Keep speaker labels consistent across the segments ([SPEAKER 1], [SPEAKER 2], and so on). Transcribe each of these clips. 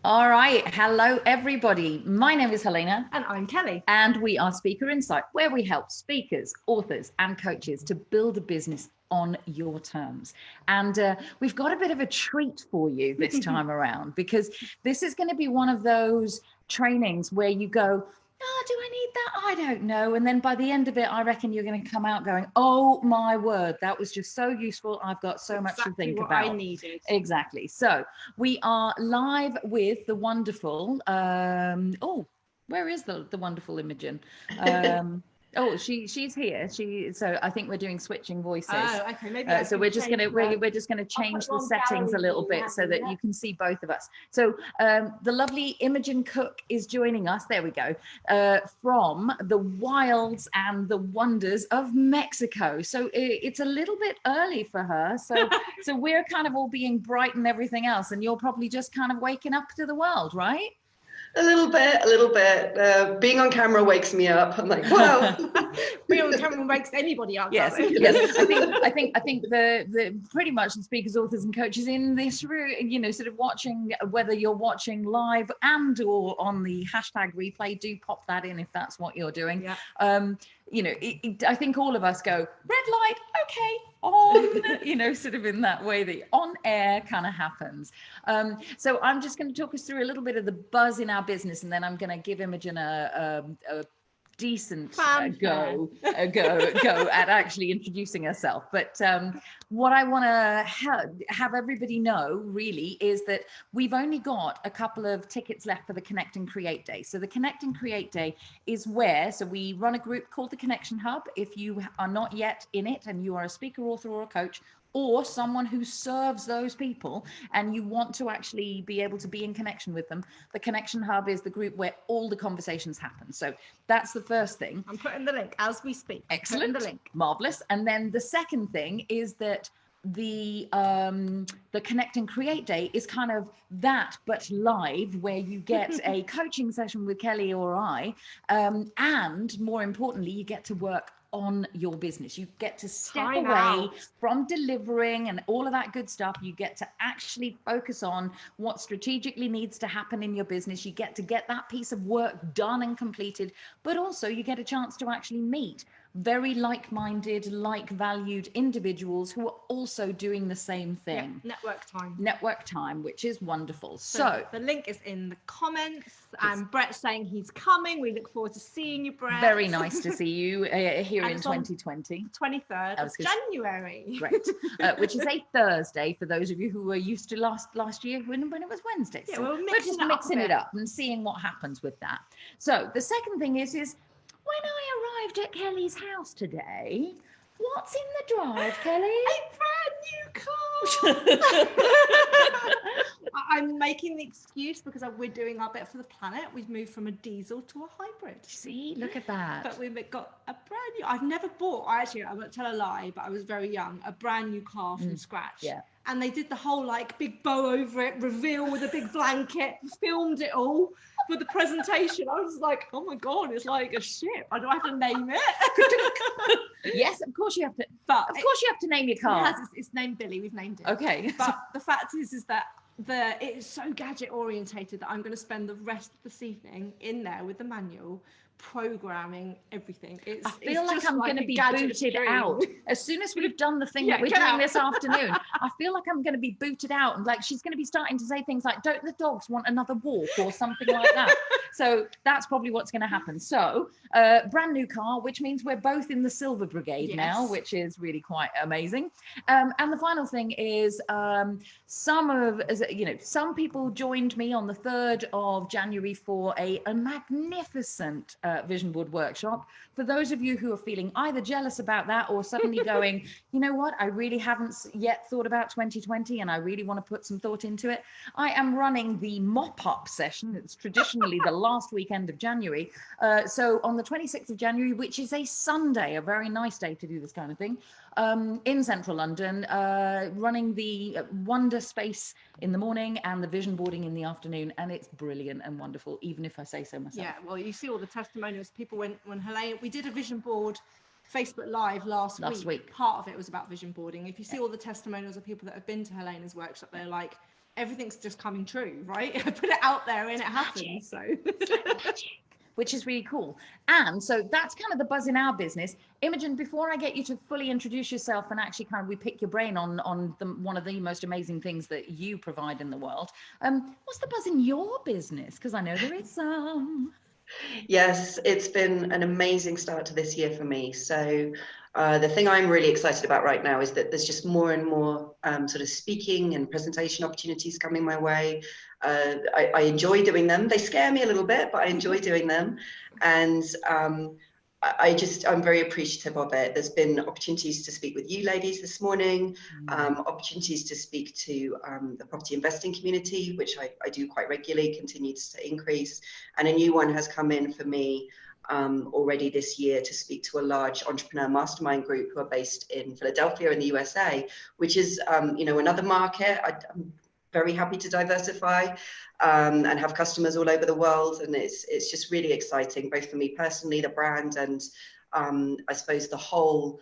[SPEAKER 1] All right. Hello, everybody. My name is Helena.
[SPEAKER 2] And I'm Kelly.
[SPEAKER 1] And we are Speaker Insight, where we help speakers, authors, and coaches to build a business on your terms. And we've got a bit of a treat for you this time around, because this is going to be one of those trainings where you go, oh, do I need that? I don't know. And then by the end of it, I reckon you're going to come out going, oh my word, that was just so useful. I've got so much to think about.
[SPEAKER 2] I needed.
[SPEAKER 1] Exactly. So we are live with the wonderful, where is the wonderful Imogen? She's here. So I think we're doing switching voices.
[SPEAKER 2] Oh, okay. Maybe
[SPEAKER 1] so we're just gonna change the settings a little bit so that you can see both of us. So the lovely Imogen Cook is joining us. There we go. From the wilds and the wonders of Mexico. So it's a little bit early for her. So so we're kind of all being bright and everything else, and you're probably just kind of waking up to the world, right?
[SPEAKER 3] A little bit. Being on camera wakes me up. I'm like, wow.
[SPEAKER 2] Being on camera wakes anybody up.
[SPEAKER 1] Yes. I think the pretty much the speakers, authors, and coaches in this room, sort of watching, whether you're watching live and or on the hashtag replay, do pop that in if that's what you're doing.
[SPEAKER 2] Yeah.
[SPEAKER 1] I think all of us go, red light, okay, on, sort of in that way, the on air kind of happens. So I'm just going to talk us through a little bit of the buzz in our business, and then I'm going to give Imogen a decent go at actually introducing herself. But what I want to have everybody know really is that we've only got a couple of tickets left for the Connect and Create Day. So the Connect and Create Day is so we run a group called the Connection Hub. If you are not yet in it and you are a speaker, author, or a coach, or someone who serves those people and you want to actually be able to be in connection with them, the Connection Hub is the group where all the conversations happen. So that's the first thing.
[SPEAKER 2] I'm putting the link as we speak.
[SPEAKER 1] Excellent. The link. Marvelous. And then the second thing is that the Connect and Create Day is kind of that, but live, where you get a coaching session with Kelly or I, and more importantly, you get to work on your business. You get to step away from delivering and all of that good stuff. You get to actually focus on what strategically needs to happen in your business. You get to get that piece of work done and completed, but also you get a chance to actually meet very like-minded, like-valued individuals who are also doing the same thing.
[SPEAKER 2] Yeah,
[SPEAKER 1] network time, which is wonderful. So
[SPEAKER 2] the link is in the comments, and Brett's saying he's coming. We look forward to seeing you, Brett.
[SPEAKER 1] Very nice to see you here in 2020.
[SPEAKER 2] 23rd of January.
[SPEAKER 1] Great. Which is a Thursday for those of you who were used to last year when it was Wednesday.
[SPEAKER 2] Yeah,
[SPEAKER 1] so we're just mixing it up and seeing what happens with that. So the second thing is when I arrived at Kelly's house today, what's in the drive, Kelly?
[SPEAKER 2] A brand new car. I'm making the excuse because we're doing our bit for the planet. We've moved from a diesel to a hybrid.
[SPEAKER 1] See, look at that.
[SPEAKER 2] But we've got a brand new, I've never bought, I won't tell a lie, but I was very young, a brand new car from scratch.
[SPEAKER 1] Yeah.
[SPEAKER 2] And they did the whole big bow over it, reveal with a big blanket, filmed it all for the presentation. I was like, oh my God, it's like a ship. I don't have to name it.
[SPEAKER 1] Yes, of course you have to. But of course you have to name your car.
[SPEAKER 2] Yes, it's named Billy. We've named it.
[SPEAKER 1] Okay.
[SPEAKER 2] But the fact is that it is so gadget orientated that I'm going to spend the rest of this evening in there with the manual, programming everything.
[SPEAKER 1] I feel like I'm going to be booted out as soon as we've done the thing that we're doing this afternoon. I feel like I'm going to be booted out, and she's going to be starting to say things like, don't the dogs want another walk or something like that. So that's probably what's going to happen. So brand new car, which means we're both in the Silver Brigade now, which is really quite amazing. And the final thing is some people joined me on the 3rd of January for a magnificent vision board workshop. For those of you who are feeling either jealous about that or suddenly going, you know what, I really haven't yet thought about 2020 and I really want to put some thought into it, I am running the mop-up session. It's traditionally the last weekend of January. So on the 26th of January, which is a Sunday, a very nice day to do this kind of thing, in central London, running the Wonder Space in the morning and the vision boarding in the afternoon, and it's brilliant and wonderful, even if I say so myself.
[SPEAKER 2] Yeah, well, you see all the testimonials. People when Helene, we did a vision board Facebook Live last week. Part of it was about vision boarding. If you see all the testimonials of people that have been to Helena's workshop, they're like, everything's just coming true, right? I put it out there and it happens. So
[SPEAKER 1] which is really cool. And so that's kind of the buzz in our business. Imogen, before I get you to fully introduce yourself and actually kind of we pick your brain on one of the most amazing things that you provide in the world, what's the buzz in your business? Because I know there is some.
[SPEAKER 3] Yes, it's been an amazing start to this year for me. So the thing I'm really excited about right now is that there's just more and more sort of speaking and presentation opportunities coming my way. I enjoy doing them. They scare me a little bit, but I enjoy doing them. And I'm very appreciative of it. There's been opportunities to speak with you ladies this morning, opportunities to speak to the property investing community, which I do quite regularly, continues to increase. And a new one has come in for me already this year to speak to a large entrepreneur mastermind group who are based in Philadelphia in the USA, which is, another market. I'm very happy to diversify and have customers all over the world. And it's just really exciting, both for me personally, the brand, and I suppose the whole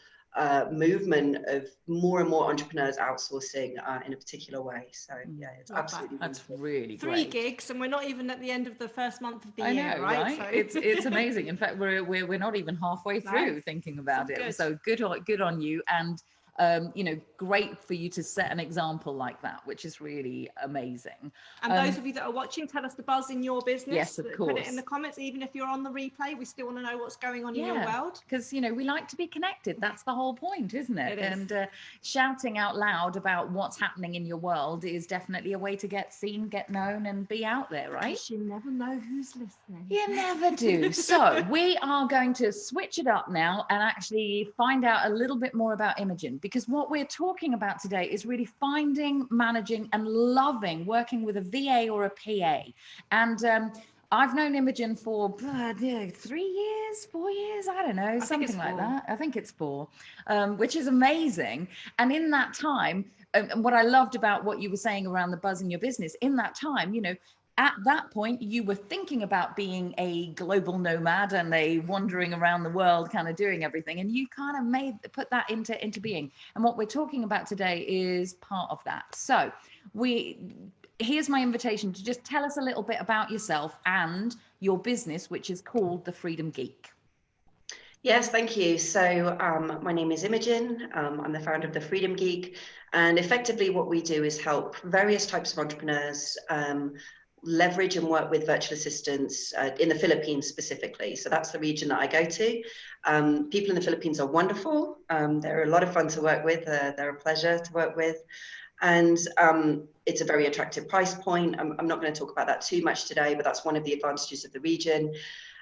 [SPEAKER 3] movement of more and more entrepreneurs outsourcing in a particular way. So yeah, it's absolutely
[SPEAKER 1] that's
[SPEAKER 3] wonderful.
[SPEAKER 1] really
[SPEAKER 2] Three
[SPEAKER 1] great.
[SPEAKER 2] gigs, and we're not even at the end of the first month of the
[SPEAKER 1] I
[SPEAKER 2] year,
[SPEAKER 1] know,
[SPEAKER 2] right? So
[SPEAKER 1] It's amazing. In fact, we're not even halfway through thinking about it.
[SPEAKER 2] Good.
[SPEAKER 1] So good on you. And great for you to set an example like that, which is really amazing.
[SPEAKER 2] And those of you that are watching, tell us the buzz in your business.
[SPEAKER 1] Yes, of course.
[SPEAKER 2] Put it in the comments, even if you're on the replay. We still want to know what's going on in your world.
[SPEAKER 1] Because we like to be connected. That's the whole point, isn't it?
[SPEAKER 2] It is.
[SPEAKER 1] And shouting out loud about what's happening in your world is definitely a way to get seen, get known, and be out there, right?
[SPEAKER 2] Because you never know who's listening.
[SPEAKER 1] You never do. So we are going to switch it up now and actually find out a little bit more about Imogen, because what we're talking about today is really finding, managing, and loving working with a VA or a PA. And I've known Imogen for 3 years, 4 years, I don't know, something like that. I think it's 4, which is amazing. And in that time, and what I loved about what you were saying around the buzz in your business, in that time, at that point, you were thinking about being a global nomad and a wandering around the world, kind of doing everything. And you kind of put that into being. And what we're talking about today is part of that. So here's my invitation to just tell us a little bit about yourself and your business, which is called The Freedom Geek.
[SPEAKER 3] Yes, thank you. So my name is Imogen. I'm the founder of The Freedom Geek. And effectively what we do is help various types of entrepreneurs leverage and work with virtual assistants in the Philippines specifically. So that's the region that I go to. People in the Philippines are wonderful. They're a lot of fun to work with. They're a pleasure to work with. And it's a very attractive price point. I'm not going to talk about that too much today, but that's one of the advantages of the region.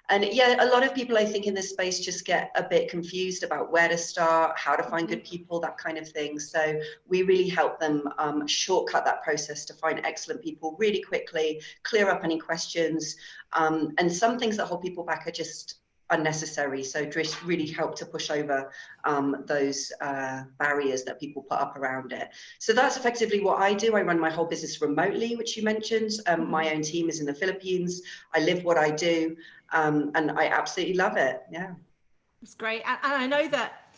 [SPEAKER 3] And yeah, a lot of people I think in this space just get a bit confused about where to start, how to find good people, that kind of thing. So we really help them shortcut that process to find excellent people really quickly, clear up any questions. And some things that hold people back are just unnecessary. So just really help to push over those barriers that people put up around it. So that's effectively what I do. I run my whole business remotely, which you mentioned. My own team is in the Philippines. I live what I do. And I absolutely love it. Yeah.
[SPEAKER 2] It's great. And I know that,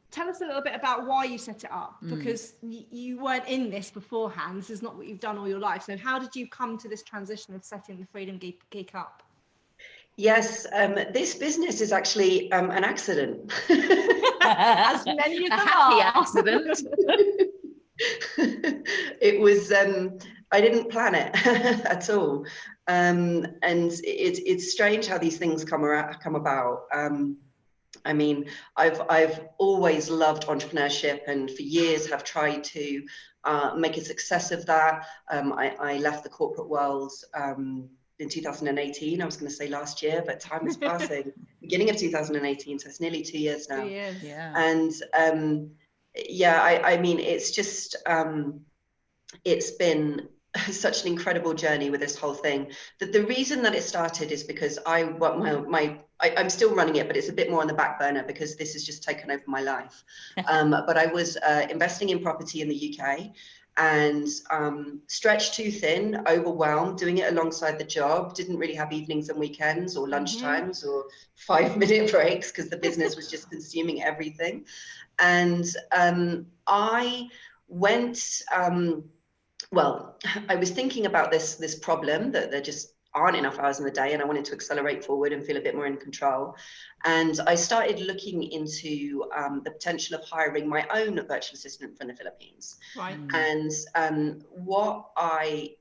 [SPEAKER 2] tell us a little bit about why you set it up, because you weren't in this beforehand. This is not what you've done all your life. So how did you come to this transition of setting the Freedom Geek up?
[SPEAKER 3] Yes, this business is actually an accident.
[SPEAKER 2] As many of them
[SPEAKER 1] happy
[SPEAKER 2] are.
[SPEAKER 1] accident.
[SPEAKER 3] It was, I didn't plan it at all. And it's strange how these things come about. I mean, I've always loved entrepreneurship, and for years have tried to make a success of that. I left the corporate world in 2018. I was going to say last year, but time is passing. Beginning of 2018, so it's nearly 2 years now.
[SPEAKER 2] 2 years.
[SPEAKER 1] Yeah.
[SPEAKER 3] And I mean, it's just it's been such an incredible journey with this whole thing. That the reason that it started is because I'm still running it, but it's a bit more on the back burner because this has just taken over my life. But I was investing in property in the UK and stretched too thin, overwhelmed, doing it alongside the job, didn't really have evenings and weekends or lunchtimes or 5-minute breaks because the business was just consuming everything. And I went well, I was thinking about this problem that there just aren't enough hours in the day, and I wanted to accelerate forward and feel a bit more in control. And I started looking into the potential of hiring my own virtual assistant from the Philippines.
[SPEAKER 2] Right.
[SPEAKER 3] And what I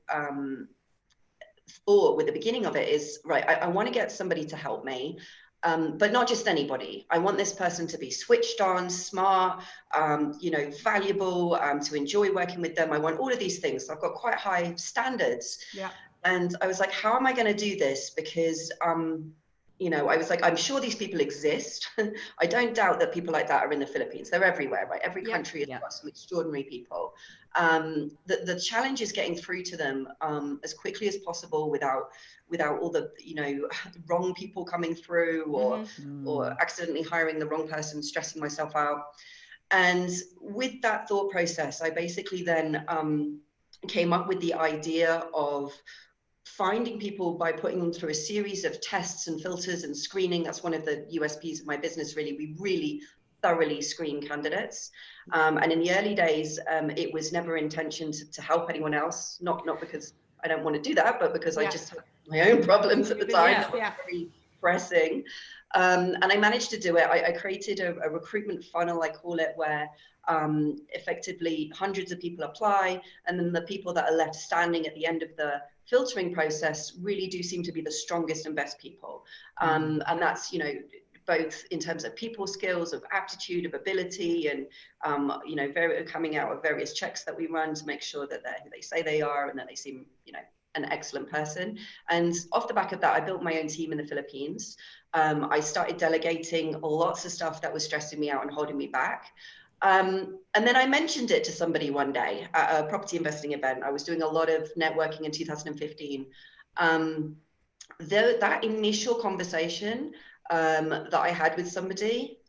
[SPEAKER 3] thought with the beginning of it is, right, I want to get somebody to help me. But not just anybody. I want this person to be switched on, smart, valuable, to enjoy working with them. I want all of these things. So I've got quite high standards.
[SPEAKER 2] Yeah.
[SPEAKER 3] And I was like, how am I going to do this? Because, I was like, I'm sure these people exist. I don't doubt that people like that are in the Philippines. They're everywhere, right? Every country has got some extraordinary people. The challenge is getting through to them as quickly as possible without all the wrong people coming through, or accidentally hiring the wrong person, stressing myself out. And with that thought process, I basically then came up with the idea of finding people by putting them through a series of tests and filters and screening. That's one of the USPs of my business, really. We really thoroughly screen candidates. And in the early days, it was never intention to help anyone else, not because I don't want to do that, but because I just had my own problems at the time that were very pressing. And I managed to do it. I created a recruitment funnel, I call it, where effectively hundreds of people apply, and then the people that are left standing at the end of the filtering process really do seem to be the strongest and best people. And that's, both in terms of people skills, of aptitude, of ability, and coming out of various checks that we run to make sure that they're who they say they are and that they seem, an excellent person. And off the back of that, I built my own team in the Philippines. I started delegating lots of stuff that was stressing me out and holding me back. And then I mentioned it to somebody one day at a property investing event. I was doing a lot of networking in 2015. That initial conversation that I had with somebody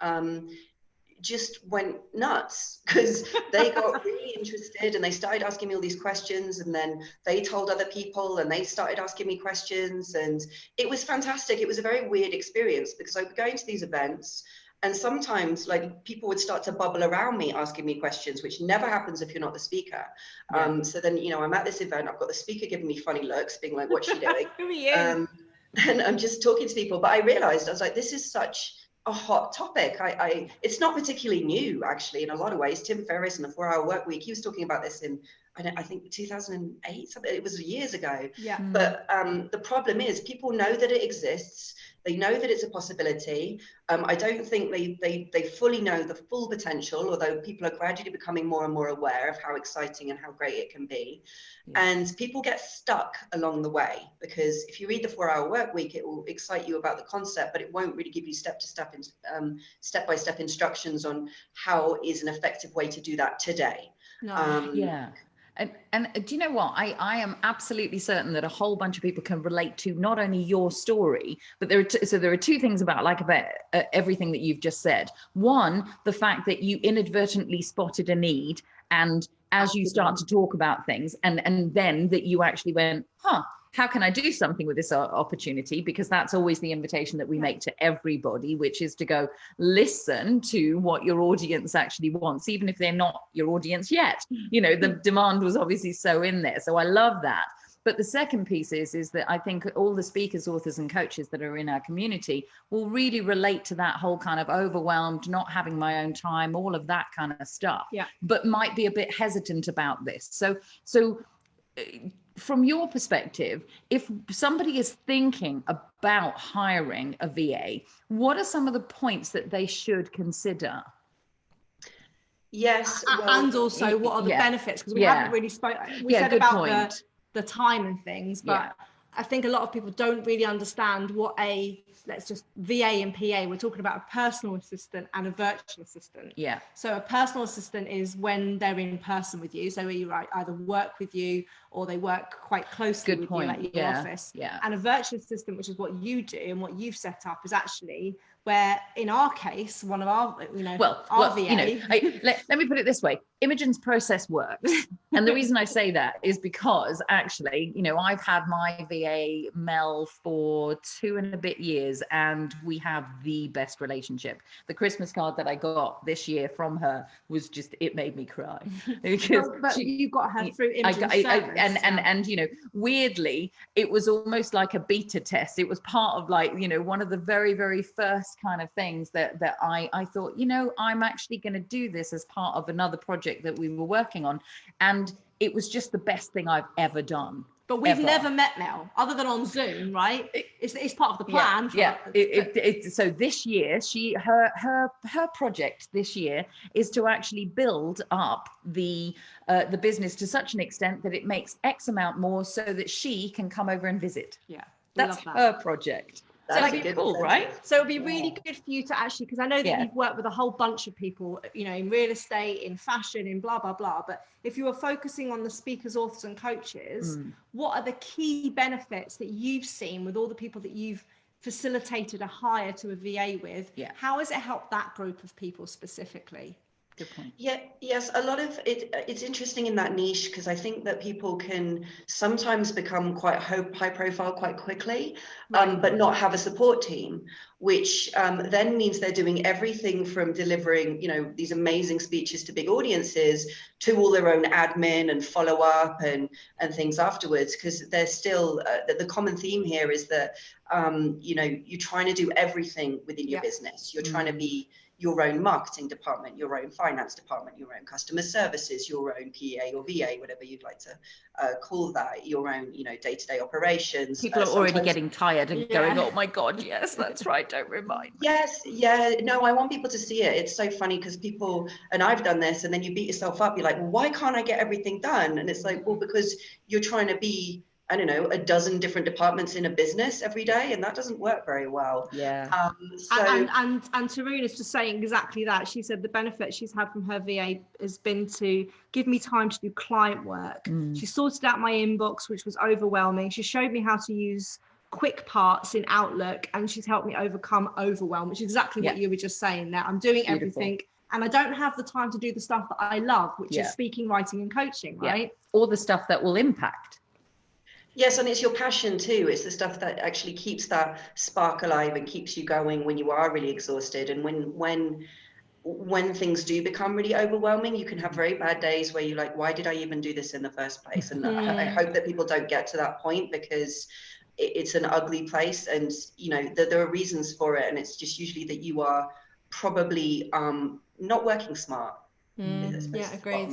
[SPEAKER 3] just went nuts, because they got really interested and they started asking me all these questions, and then they told other people and they started asking me questions, and it was fantastic. It was a very weird experience, because I would go into these events and sometimes people would start to bubble around me asking me questions, which never happens if you're not the speaker. So then, I'm at this event, I've got the speaker giving me funny looks, being like, what's she doing?
[SPEAKER 2] Who are you?
[SPEAKER 3] And I'm just talking to people, but I realized, I was like, this is such a hot topic. It's not particularly new, actually, in a lot of ways. Tim Ferriss and the 4-Hour Work Week, he was talking about this in, I think 2008, it was years ago. But the problem is, people know that it exists. They know that it's a possibility. I don't think they fully know the full potential, although people are gradually becoming more and more aware of how exciting and how great it can be. And people get stuck along the way, because if you read the 4-Hour Work Week, it will excite you about the concept, but it won't really give you step-by-step instructions on how is an effective way to do that today.
[SPEAKER 1] And do you know what? I am absolutely certain that a whole bunch of people can relate to not only your story, but there are two things about everything that you've just said. One, the fact that you inadvertently spotted a need, and as you start to talk about things, and then that you actually went, how can I do something with this opportunity? Because that's always the invitation that we make to everybody, which is to go listen to what your audience actually wants, even if they're not your audience yet. The demand was obviously so in there. So I love that. But the second piece is that I think all the speakers, authors, and coaches that are in our community will really relate to that whole kind of overwhelmed, not having my own time, all of that kind of stuff, but might be a bit hesitant about this. So from your perspective, if somebody is thinking about hiring a VA, what are some of the points that they should consider?
[SPEAKER 3] Yes.
[SPEAKER 2] And also, what are the benefits? Because we haven't really spoken. We said about the time and things, but I think a lot of people don't really understand what VA and PA, we're talking about a personal assistant and a virtual assistant. So a personal assistant is when they're in person with you. So you either work with you or they work quite closely with you at your office. And a virtual assistant, which is what you do and what you've set up, is actually where, in our case, one of our, our VA.
[SPEAKER 1] let me put it this way. Imogen's process works. And the reason I say that is because actually, you know, I've had my VA Mel for 2 and a bit years, and we have the best relationship. The Christmas card that I got this year from her was just, it made me cry. Because
[SPEAKER 2] but you got her through Imogen's service.
[SPEAKER 1] And you know, weirdly, it was almost like a beta test. It was part of, like, you know, one of the very, very first kind of things that I thought, you know, I'm actually going to do this as part of another project that we were working on, and it was just the best thing I've ever done.
[SPEAKER 2] But we've never met Mel other than on Zoom, right? It's part of the plan.
[SPEAKER 1] So this year, her project this year is to actually build up the business to such an extent that it makes X amount more, so that she can come over and visit.
[SPEAKER 2] Yeah,
[SPEAKER 1] that's her project.
[SPEAKER 3] That's
[SPEAKER 1] so cool, right?
[SPEAKER 2] So it'd be really good for you to actually, because I know that you've worked with a whole bunch of people, you know, in real estate, in fashion, in blah, blah, blah. But if you were focusing on the speakers, authors and coaches, what are the key benefits that you've seen with all the people that you've facilitated a hire to a VA with?
[SPEAKER 1] Yeah.
[SPEAKER 2] How has it helped that group of people specifically?
[SPEAKER 1] Good point.
[SPEAKER 3] Yes, a lot of it. It's interesting in that niche, because I think that people can sometimes become quite high profile quite quickly, but not have a support team, which then means they're doing everything from delivering, you know, these amazing speeches to big audiences, to all their own admin and follow up and things afterwards, because they're still the common theme here is that you know, you're trying to do everything within your business. You're trying to be your own marketing department, your own finance department, your own customer services, your own PA or VA, whatever you'd like to call that, your own, you know, day-to-day operations.
[SPEAKER 1] People are already getting tired and going, oh my God, yes, that's right, don't remind me.
[SPEAKER 3] Yes, no, I want people to see it. It's so funny because people, and I've done this, and then you beat yourself up. You're like, well, why can't I get everything done? And it's like, well, because you're trying to be, I don't know, a dozen different departments in a business every day, and that doesn't work very well.
[SPEAKER 1] Yeah.
[SPEAKER 2] And Tarun is just saying exactly that. She said the benefit she's had from her VA has been to give me time to do client work. She sorted out my inbox, which was overwhelming. She showed me how to use quick parts in Outlook, and she's helped me overcome overwhelm, which is exactly what you were just saying there. I'm doing everything, and I don't have the time to do the stuff that I love, which is speaking, writing, and coaching, right?
[SPEAKER 1] Or the stuff that will impact.
[SPEAKER 3] Yes, and it's your passion too. It's the stuff that actually keeps that spark alive and keeps you going when you are really exhausted. And when things do become really overwhelming, you can have very bad days where you're like, why did I even do this in the first place? And I hope that people don't get to that point, because it's an ugly place, and you know, there are reasons for it, and it's just usually that you are probably not working smart.
[SPEAKER 2] Agreed.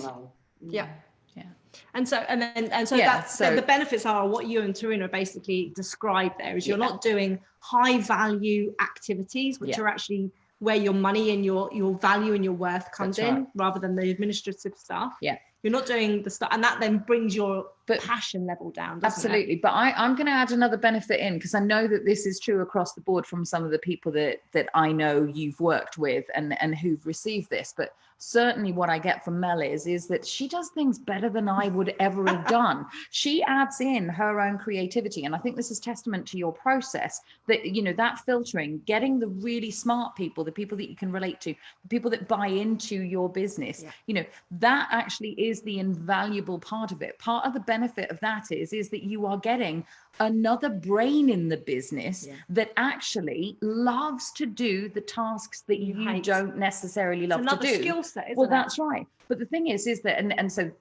[SPEAKER 2] And so
[SPEAKER 1] that's
[SPEAKER 2] the benefits are what you and Tarun basically described there, is you're not doing high value activities, which are actually where your money and your value and your worth comes in, rather than the administrative stuff. You're not doing the stuff, and that then brings your passion level down, doesn't it?
[SPEAKER 1] But I'm going to add another benefit in, because I know that this is true across the board from some of the people that I know you've worked with and who've received this. But certainly what I get from Mel is that she does things better than I would ever have done. She adds in her own creativity. And I think this is testament to your process, that, you know, that filtering, getting the really smart people, the people that you can relate to, the people that buy into your business, you know, that actually is the invaluable part of it. Part of the benefit of that is that you are getting another brain in the business that actually loves to do the tasks that you don't necessarily love to do.
[SPEAKER 2] Another skill set, isn't
[SPEAKER 1] well,
[SPEAKER 2] it?
[SPEAKER 1] that's right. But the thing is that, and so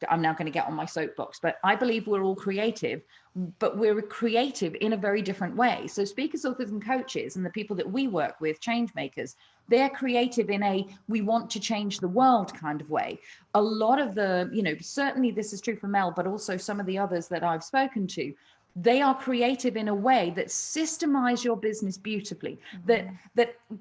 [SPEAKER 1] I'm now going to get on my soapbox, but I believe we're all creative, but we're creative in a very different way. So speakers, authors, and coaches, and the people that we work with, change makers, they're creative in a we want to change the world kind of way. A lot of the, you know, certainly this is true for Mel, but also some of the others that I've spoken to, they are creative in a way that systemize your business beautifully, that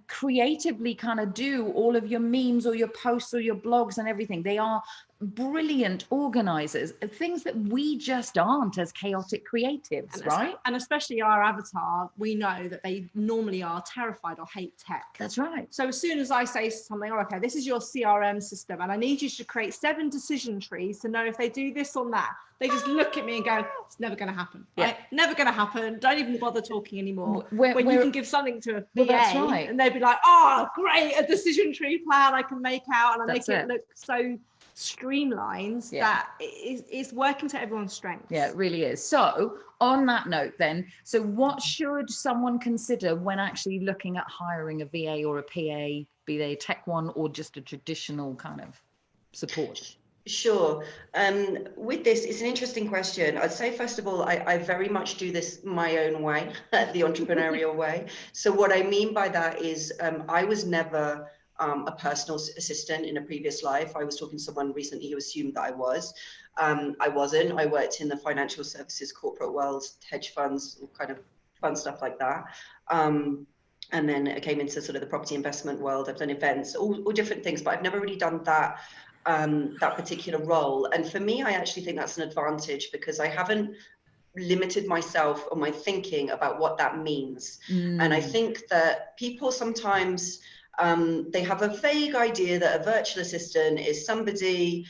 [SPEAKER 1] creatively kind of do all of your memes or your posts or your blogs and everything. They are brilliant organizers, things that we just aren't as chaotic creatives, right?
[SPEAKER 2] And especially our avatar, we know that they normally are terrified or hate tech.
[SPEAKER 1] That's right.
[SPEAKER 2] So as soon as I say something, okay, this is your CRM system, and I need you to create 7 decision trees to know if they do this or that, they just look at me and go, it's never going to happen. Right? Never going to happen. Don't even bother talking anymore. When you can give something to a VA,
[SPEAKER 1] that's right.
[SPEAKER 2] and they'd be like, oh, great, a decision tree plan I can make out, and I make it look so streamlined that is working to everyone's strengths.
[SPEAKER 1] Yeah, it really is. So on that note then, so what should someone consider when actually looking at hiring a VA or a PA, be they a tech one or just a traditional kind of support?
[SPEAKER 3] Sure. With this, it's an interesting question. I'd say, first of all, I very much do this my own way, the entrepreneurial way. So what I mean by that is I was never a personal assistant in a previous life. I was talking to someone recently who assumed that I was. I wasn't. I worked in the financial services, corporate world, hedge funds, all kind of fun stuff like that. And then I came into sort of the property investment world. I've done events, all different things, but I've never really done that particular role. And for me, I actually think that's an advantage because I haven't limited myself or my thinking about what that means. And I think that people sometimes they have a vague idea that a virtual assistant is somebody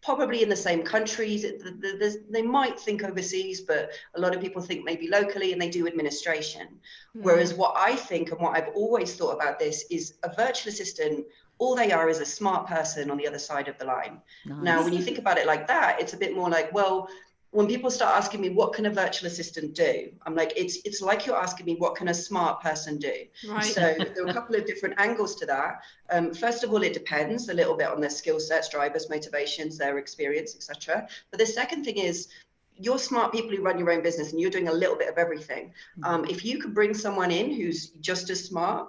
[SPEAKER 3] probably in the same countries. They might think overseas, but a lot of people think maybe locally, and they do administration. Whereas what I think and what I've always thought about this is a virtual assistant, all they are is a smart person on the other side of the line. Nice. Now, when you think about it like that, it's a bit more like, well, when people start asking me, what can a virtual assistant do? I'm like, it's like you're asking me, what can a smart person do? Right. So there are a couple of different angles to that. First of all, it depends a little bit on their skill sets, drivers, motivations, their experience, etc. But the second thing is, you're smart people who run your own business and you're doing a little bit of everything. If you could bring someone in who's just as smart,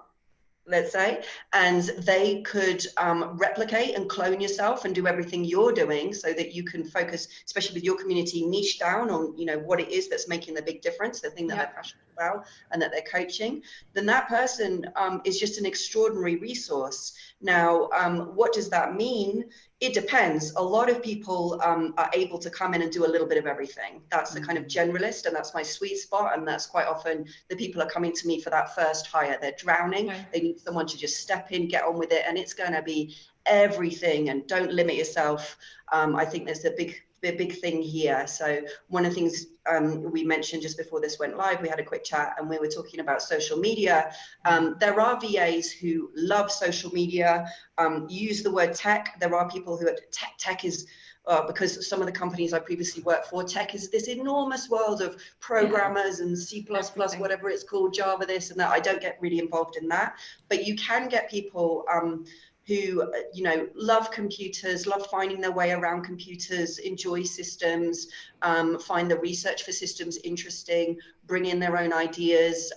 [SPEAKER 3] let's say, and they could replicate and clone yourself and do everything you're doing so that you can focus, especially with your community, niche down on, you know, what it is that's making the big difference, the thing that they're passionate about and that they're coaching, then that person is just an extraordinary resource. Now, what does that mean? It depends. A lot of people are able to come in and do a little bit of everything. That's the kind of generalist, and that's my sweet spot. And that's quite often the people are coming to me for that first hire. They're drowning. Okay. They need someone to just step in, get on with it, and it's going to be everything. And don't limit yourself. I think there's a big thing here. So one of the things we mentioned just before this went live, we had a quick chat and we were talking about social media. There are VAs who love social media, use the word tech. There are people who tech is, because some of the companies I previously worked for, tech is this enormous world of programmers and C++, whatever it's called, Java, this and that. I don't get really involved in that, but you can get people who, you know, love computers, love finding their way around computers, enjoy systems, find the research for systems interesting, bring in their own ideas.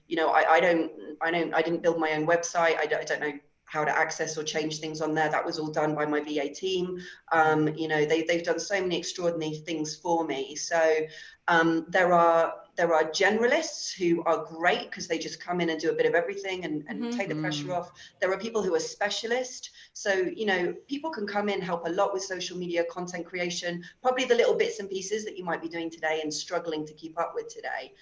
[SPEAKER 3] You know, I didn't build my own website. I don't know how to access or change things on there. That was all done by my VA team. You know, they've done so many extraordinary things for me. So there are generalists who are great because they just come in and do a bit of everything and take the pressure off. There are people who are specialists. So, you know, people can come in, help a lot with social media, content creation, probably the little bits and pieces that you might be doing today and struggling to keep up with today.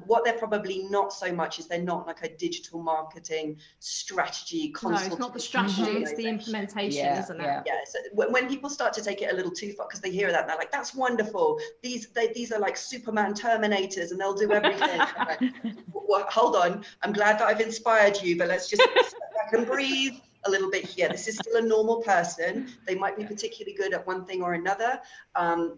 [SPEAKER 3] What they're probably not so much is they're not like a digital marketing strategy consultant. No,
[SPEAKER 2] it's not the strategy, it's the implementation, isn't it?
[SPEAKER 3] Yeah. So when people start to take it a little too far, because they hear that, they're like, that's wonderful. These are like Superman Terminators and they'll do everything. Like, well, hold on. I'm glad that I've inspired you, but let's just step back and breathe a little bit here. This is still a normal person. They might be particularly good at one thing or another.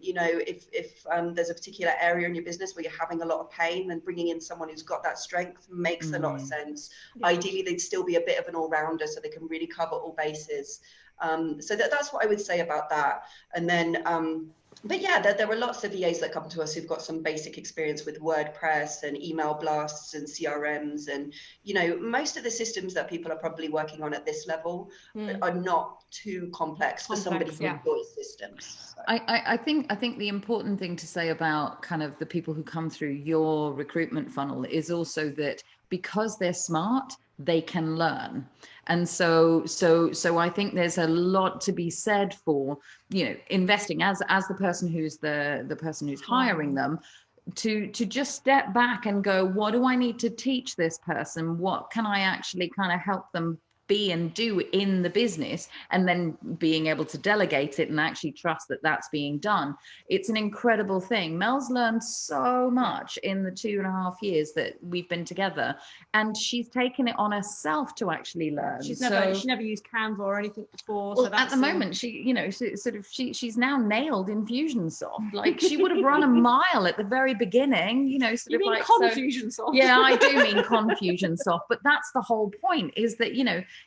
[SPEAKER 3] You know, if there's a particular area in your business where you're having a lot of pain, then bringing in someone who's got that strength makes a lot of sense. Ideally, they'd still be a bit of an all-rounder so they can really cover all bases. So that's what I would say about that. And then, but yeah, there are lots of VAs that come to us who've got some basic experience with WordPress and email blasts and CRMs. And, you know, most of the systems that people are probably working on at this level are not too complex for somebody who enjoys systems. So.
[SPEAKER 1] I think the important thing to say about kind of the people who come through your recruitment funnel is also that because they're smart, they can learn. And so I think there's a lot to be said for, you know, investing as the person who's the person who's hiring them to just step back and go, what do I need to teach this person? What can I actually kind of help them be and do in the business, and then being able to delegate it and actually trust that that's being done. It's an incredible thing. Mel's learned so much in the 2.5 years that we've been together, and she's taken it on herself to actually learn.
[SPEAKER 2] She's never used Canva or anything before.
[SPEAKER 1] Well,
[SPEAKER 2] so that's
[SPEAKER 1] at the moment, she's now nailed Infusionsoft. Like, she would have run a mile at the very beginning,
[SPEAKER 2] You mean Confusionsoft?
[SPEAKER 1] Yeah, I do mean Confusionsoft, but that's the whole point, is that,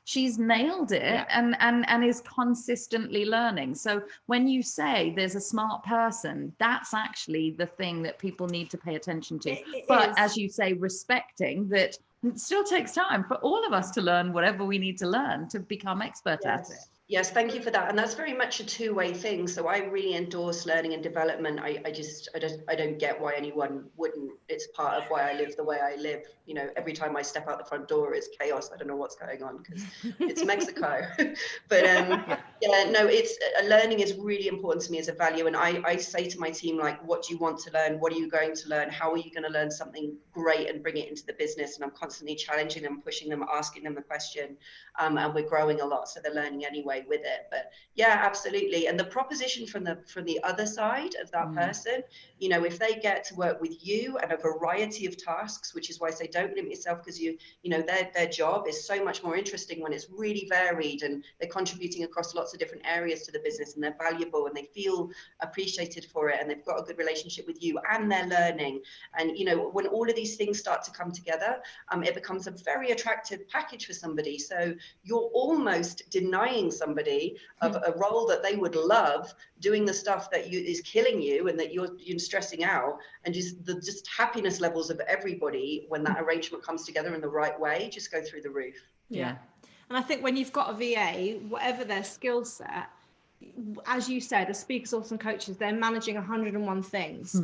[SPEAKER 1] she's nailed it and is consistently learning. So when you say there's a smart person, that's actually the thing that people need to pay attention to. But as you say, respecting that it still takes time for all of us to learn whatever we need to learn to become expert at it.
[SPEAKER 3] Yes, thank you for that. And that's very much a two-way thing. So I really endorse learning and development. I don't get why anyone wouldn't. It's part of why I live the way I live. Every time I step out the front door, it's chaos. I don't know what's going on because it's Mexico. But it's learning is really important to me as a value. And I say to my team, like, what do you want to learn? What are you going to learn? How are you going to learn something great and bring it into the business? And I'm constantly challenging them, pushing them, asking them the question. And we're growing a lot, so they're learning anyway with it. But yeah, absolutely. And the proposition from the other side of that person, if they get to work with you and a variety of tasks, which is why I say don't limit yourself, because their job is so much more interesting when it's really varied and they're contributing across lots of different areas to the business, and they're valuable and they feel appreciated for it, and they've got a good relationship with you, and they're learning. And when all of these things start to come together, it becomes a very attractive package for somebody. So you're almost denying somebody of a role that they would love, doing the stuff that is killing you and that you're stressing out, and just happiness levels of everybody when that arrangement comes together in the right way just go through the roof.
[SPEAKER 2] Yeah. And I think when you've got a VA, whatever their skill set, as you said, as speakers, authors and coaches, they're managing 101 things.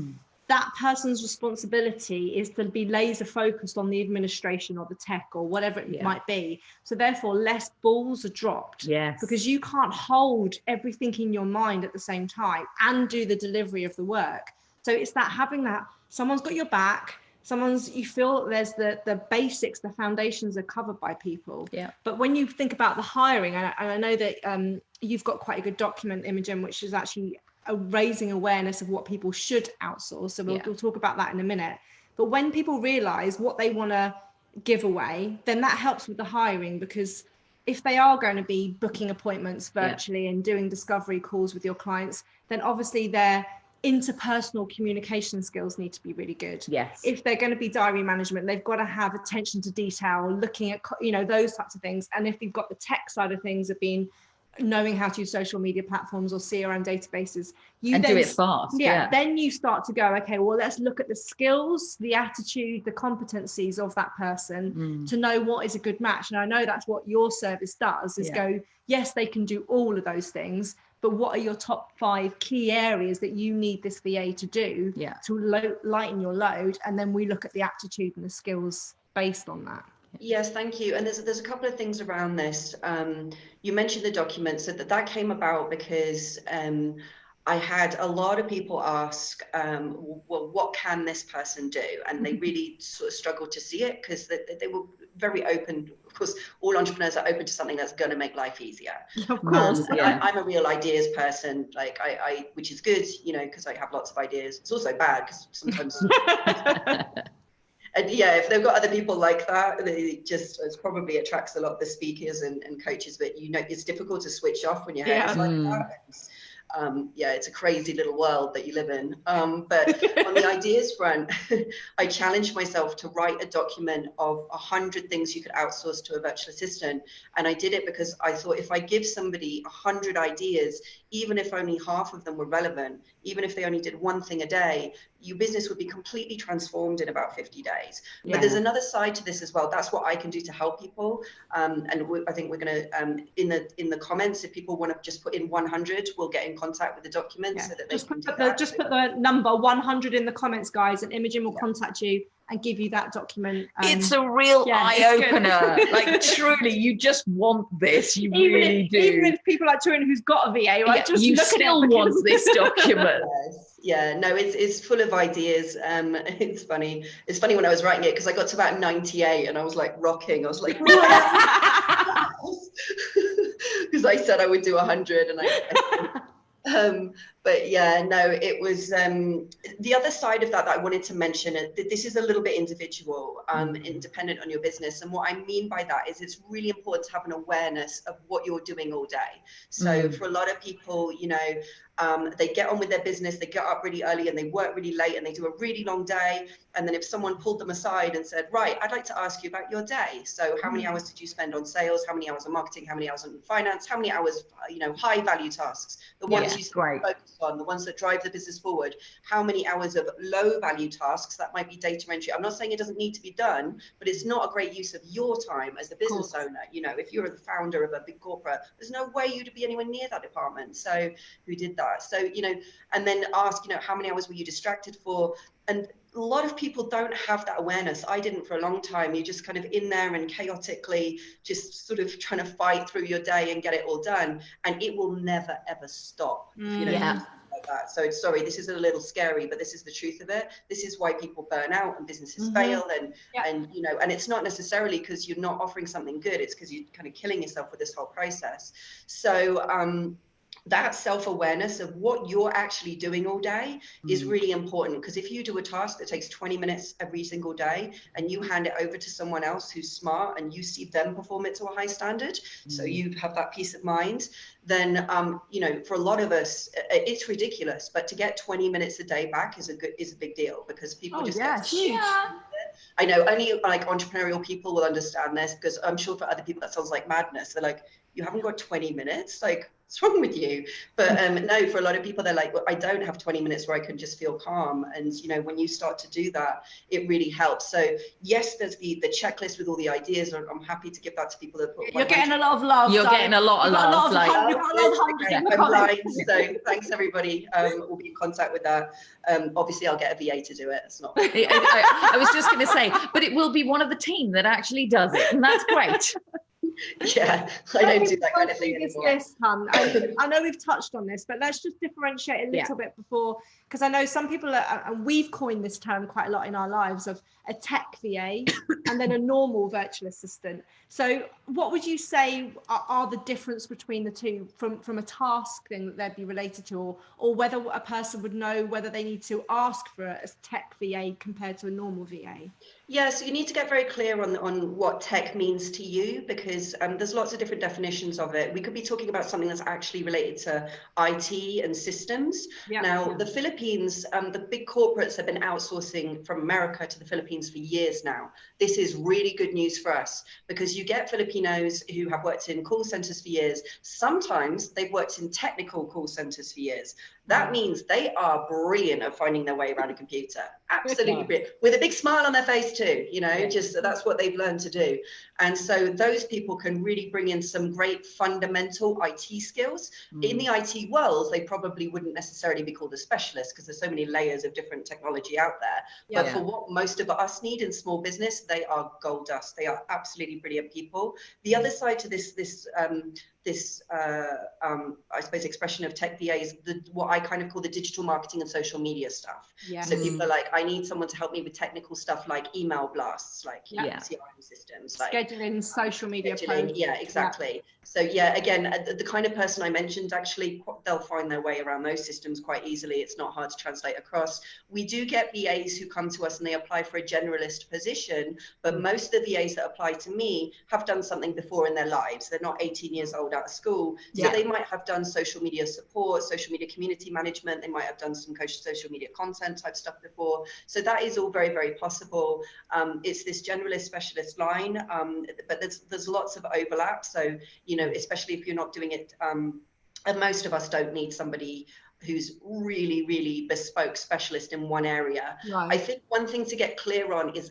[SPEAKER 2] That person's responsibility is to be laser focused on the administration or the tech or whatever it might be. So therefore, less balls are dropped.
[SPEAKER 1] Yes.
[SPEAKER 2] Because you can't hold everything in your mind at the same time and do the delivery of the work. So it's that having that someone's got your back, you feel there's the basics, the foundations are covered by people.
[SPEAKER 1] Yeah.
[SPEAKER 2] But when you think about the hiring, and I know that you've got quite a good document, Imogen, which is actually raising awareness of what people should outsource. So we'll talk about that in a minute. But when people realize what they want to give away, then that helps with the hiring, because if they are going to be booking appointments virtually and doing discovery calls with your clients, then obviously their interpersonal communication skills need to be really good.
[SPEAKER 1] Yes.
[SPEAKER 2] If they're going to be diary management, they've got to have attention to detail, looking at, those types of things. And if you've got the tech side of things of knowing how to use social media platforms or CRM databases,
[SPEAKER 1] do it fast.
[SPEAKER 2] Then you start to go, okay, well, let's look at the skills, the attitude, the competencies of that person to know what is a good match. And I know that's what your service does, is go, yes, they can do all of those things, but what are your top 5 key areas that you need this VA to do to lighten your load? And then we look at the aptitude and the skills based on that.
[SPEAKER 3] Yes, thank you. And there's a couple of things around this. You mentioned the documents, so that came about because I had a lot of people ask, well, what can this person do? And they really sort of struggled to see it, because they were very open. Of course, all entrepreneurs are open to something that's going to make life easier.
[SPEAKER 2] Of course.
[SPEAKER 3] I'm a real ideas person, like I which is good, because I have lots of ideas. It's also bad because sometimes. And if they've got other people like that, it probably attracts a lot of the speakers and coaches. But it's difficult to switch off when your head is like that. It's a crazy little world that you live in. But on the ideas front, I challenged myself to write a document of 100 things you could outsource to a virtual assistant. And I did it because I thought, if I give somebody 100 ideas, even if only half of them were relevant, even if they only did one thing a day, your business would be completely transformed in about 50 days. But there's another side to this as well. That's what I can do to help people. And I think we're going to, in the comments, if people want to just put in 100, we'll get in contact with the document so that they can do that.
[SPEAKER 2] Just put the number 100 in the comments, guys, and Imogen will contact you and give you that document.
[SPEAKER 1] It's a real eye-opener. Like, truly, you just want this. You really do.
[SPEAKER 2] Even if people like Turin who's got a VA, right? Just
[SPEAKER 1] you
[SPEAKER 2] look
[SPEAKER 1] still
[SPEAKER 2] at it
[SPEAKER 1] want this document.
[SPEAKER 3] Yes. Yeah, no, it's full of ideas. It's funny. It's funny when I was writing it, because I got to about 98 and I was like rocking. I was like, because I said I would do 100, and but yeah, no, it was the other side of that I wanted to mention. This is a little bit individual, independent on your business, and what I mean by that is it's really important to have an awareness of what you're doing all day. So for a lot of people, you know, they get on with their business, they get up really early and they work really late and they do a really long day, and then if someone pulled them aside and said, right, I'd like to ask you about your day, so how many hours did you spend on sales, how many hours on marketing, how many hours on finance, how many hours, you know, high value tasks, the ones you focus on, the ones that drive the business forward, how many hours of low value tasks, that might be data entry. I'm not saying it doesn't need to be done, but it's not a great use of your time as the business owner. You know, if you're the founder of a big corporate, there's no way you'd be anywhere near that department. So who did that? So, you know, and then ask, you know, how many hours were you distracted for? And a lot of people don't have that awareness. I didn't for a long time. You're just kind of in there and chaotically just sort of trying to fight through your day and get it all done. And it will never, ever stop. You know, like that. So sorry, this is a little scary, but this is the truth of it. This is why people burn out and businesses fail. And you know, and it's not necessarily because you're not offering something good. It's because you're kind of killing yourself with this whole process. So that self-awareness of what you're actually doing all day is really important, because if you do a task that takes 20 minutes every single day and you hand it over to someone else who's smart and you see them perform it to a high standard, so you have that peace of mind, then you know, for a lot of us it's ridiculous, but to get 20 minutes a day back is a big deal, because people I know only like entrepreneurial people will understand this, because I'm sure for other people that sounds like madness. They're like, you haven't got 20 minutes, like what's wrong with you? But no, for a lot of people, they're like, well, I don't have 20 minutes where I can just feel calm. And you know, when you start to do that, it really helps. So yes, there's the checklist with all the ideas. I'm happy to give that to people that put.
[SPEAKER 2] You're getting a lot of love.
[SPEAKER 1] You're getting a lot of love.
[SPEAKER 3] I'm blind, so thanks everybody. We'll be in contact with that. Obviously I'll get a VA to do it. It's not
[SPEAKER 1] I was just going to say, but it will be one of the team that actually does it, and that's great.
[SPEAKER 3] Yeah, I don't do that kind of thing anymore.
[SPEAKER 2] I know we've touched on this, but let's just differentiate a little bit before, because I know some people and we've coined this term quite a lot in our lives, of a tech VA and then a normal virtual assistant. So what would you say are the difference between the two, from a task thing that they'd be related to, or whether a person would know whether they need to ask for a tech VA compared to a normal VA?
[SPEAKER 3] Yeah, so you need to get very clear on what tech means to you, because there's lots of different definitions of it. We could be talking about something that's actually related to IT and systems. Now, the Philippines, the big corporates have been outsourcing from America to the Philippines for years now. This is really good news for us, because you get Filipinos who have worked in call centers for years. Sometimes they've worked in technical call centers for years. That means they are brilliant at finding their way around a computer. Absolutely brilliant. With a big smile on their face too, you know, just that's what they've learned to do. And so those people can really bring in some great fundamental IT skills. In the IT world, they probably wouldn't necessarily be called a specialist, because there's so many layers of different technology out there. But for what most of us need in small business, they are gold dust. They are absolutely brilliant people. The other side to this I suppose expression of tech VA is what I kind of call the digital marketing and social media stuff. So people are like, I need someone to help me with technical stuff like email blasts, like CRM systems, like
[SPEAKER 2] scheduling, social media
[SPEAKER 3] posts. Yeah, exactly. So yeah, again, the kind of person I mentioned, actually they'll find their way around those systems quite easily. It's not hard to translate across. We do get VAs who come to us and they apply for a generalist position, but most of the VAs that apply to me have done something before in their lives. They're not 18 years old out of school, so they might have done social media support, social media community management. They might have done some social media content type stuff before. So that is all very, very possible. It's this generalist specialist line, but there's lots of overlap. So, you know, especially if you're not doing it, and most of us don't need somebody who's really, really bespoke specialist in one area. I think one thing to get clear on is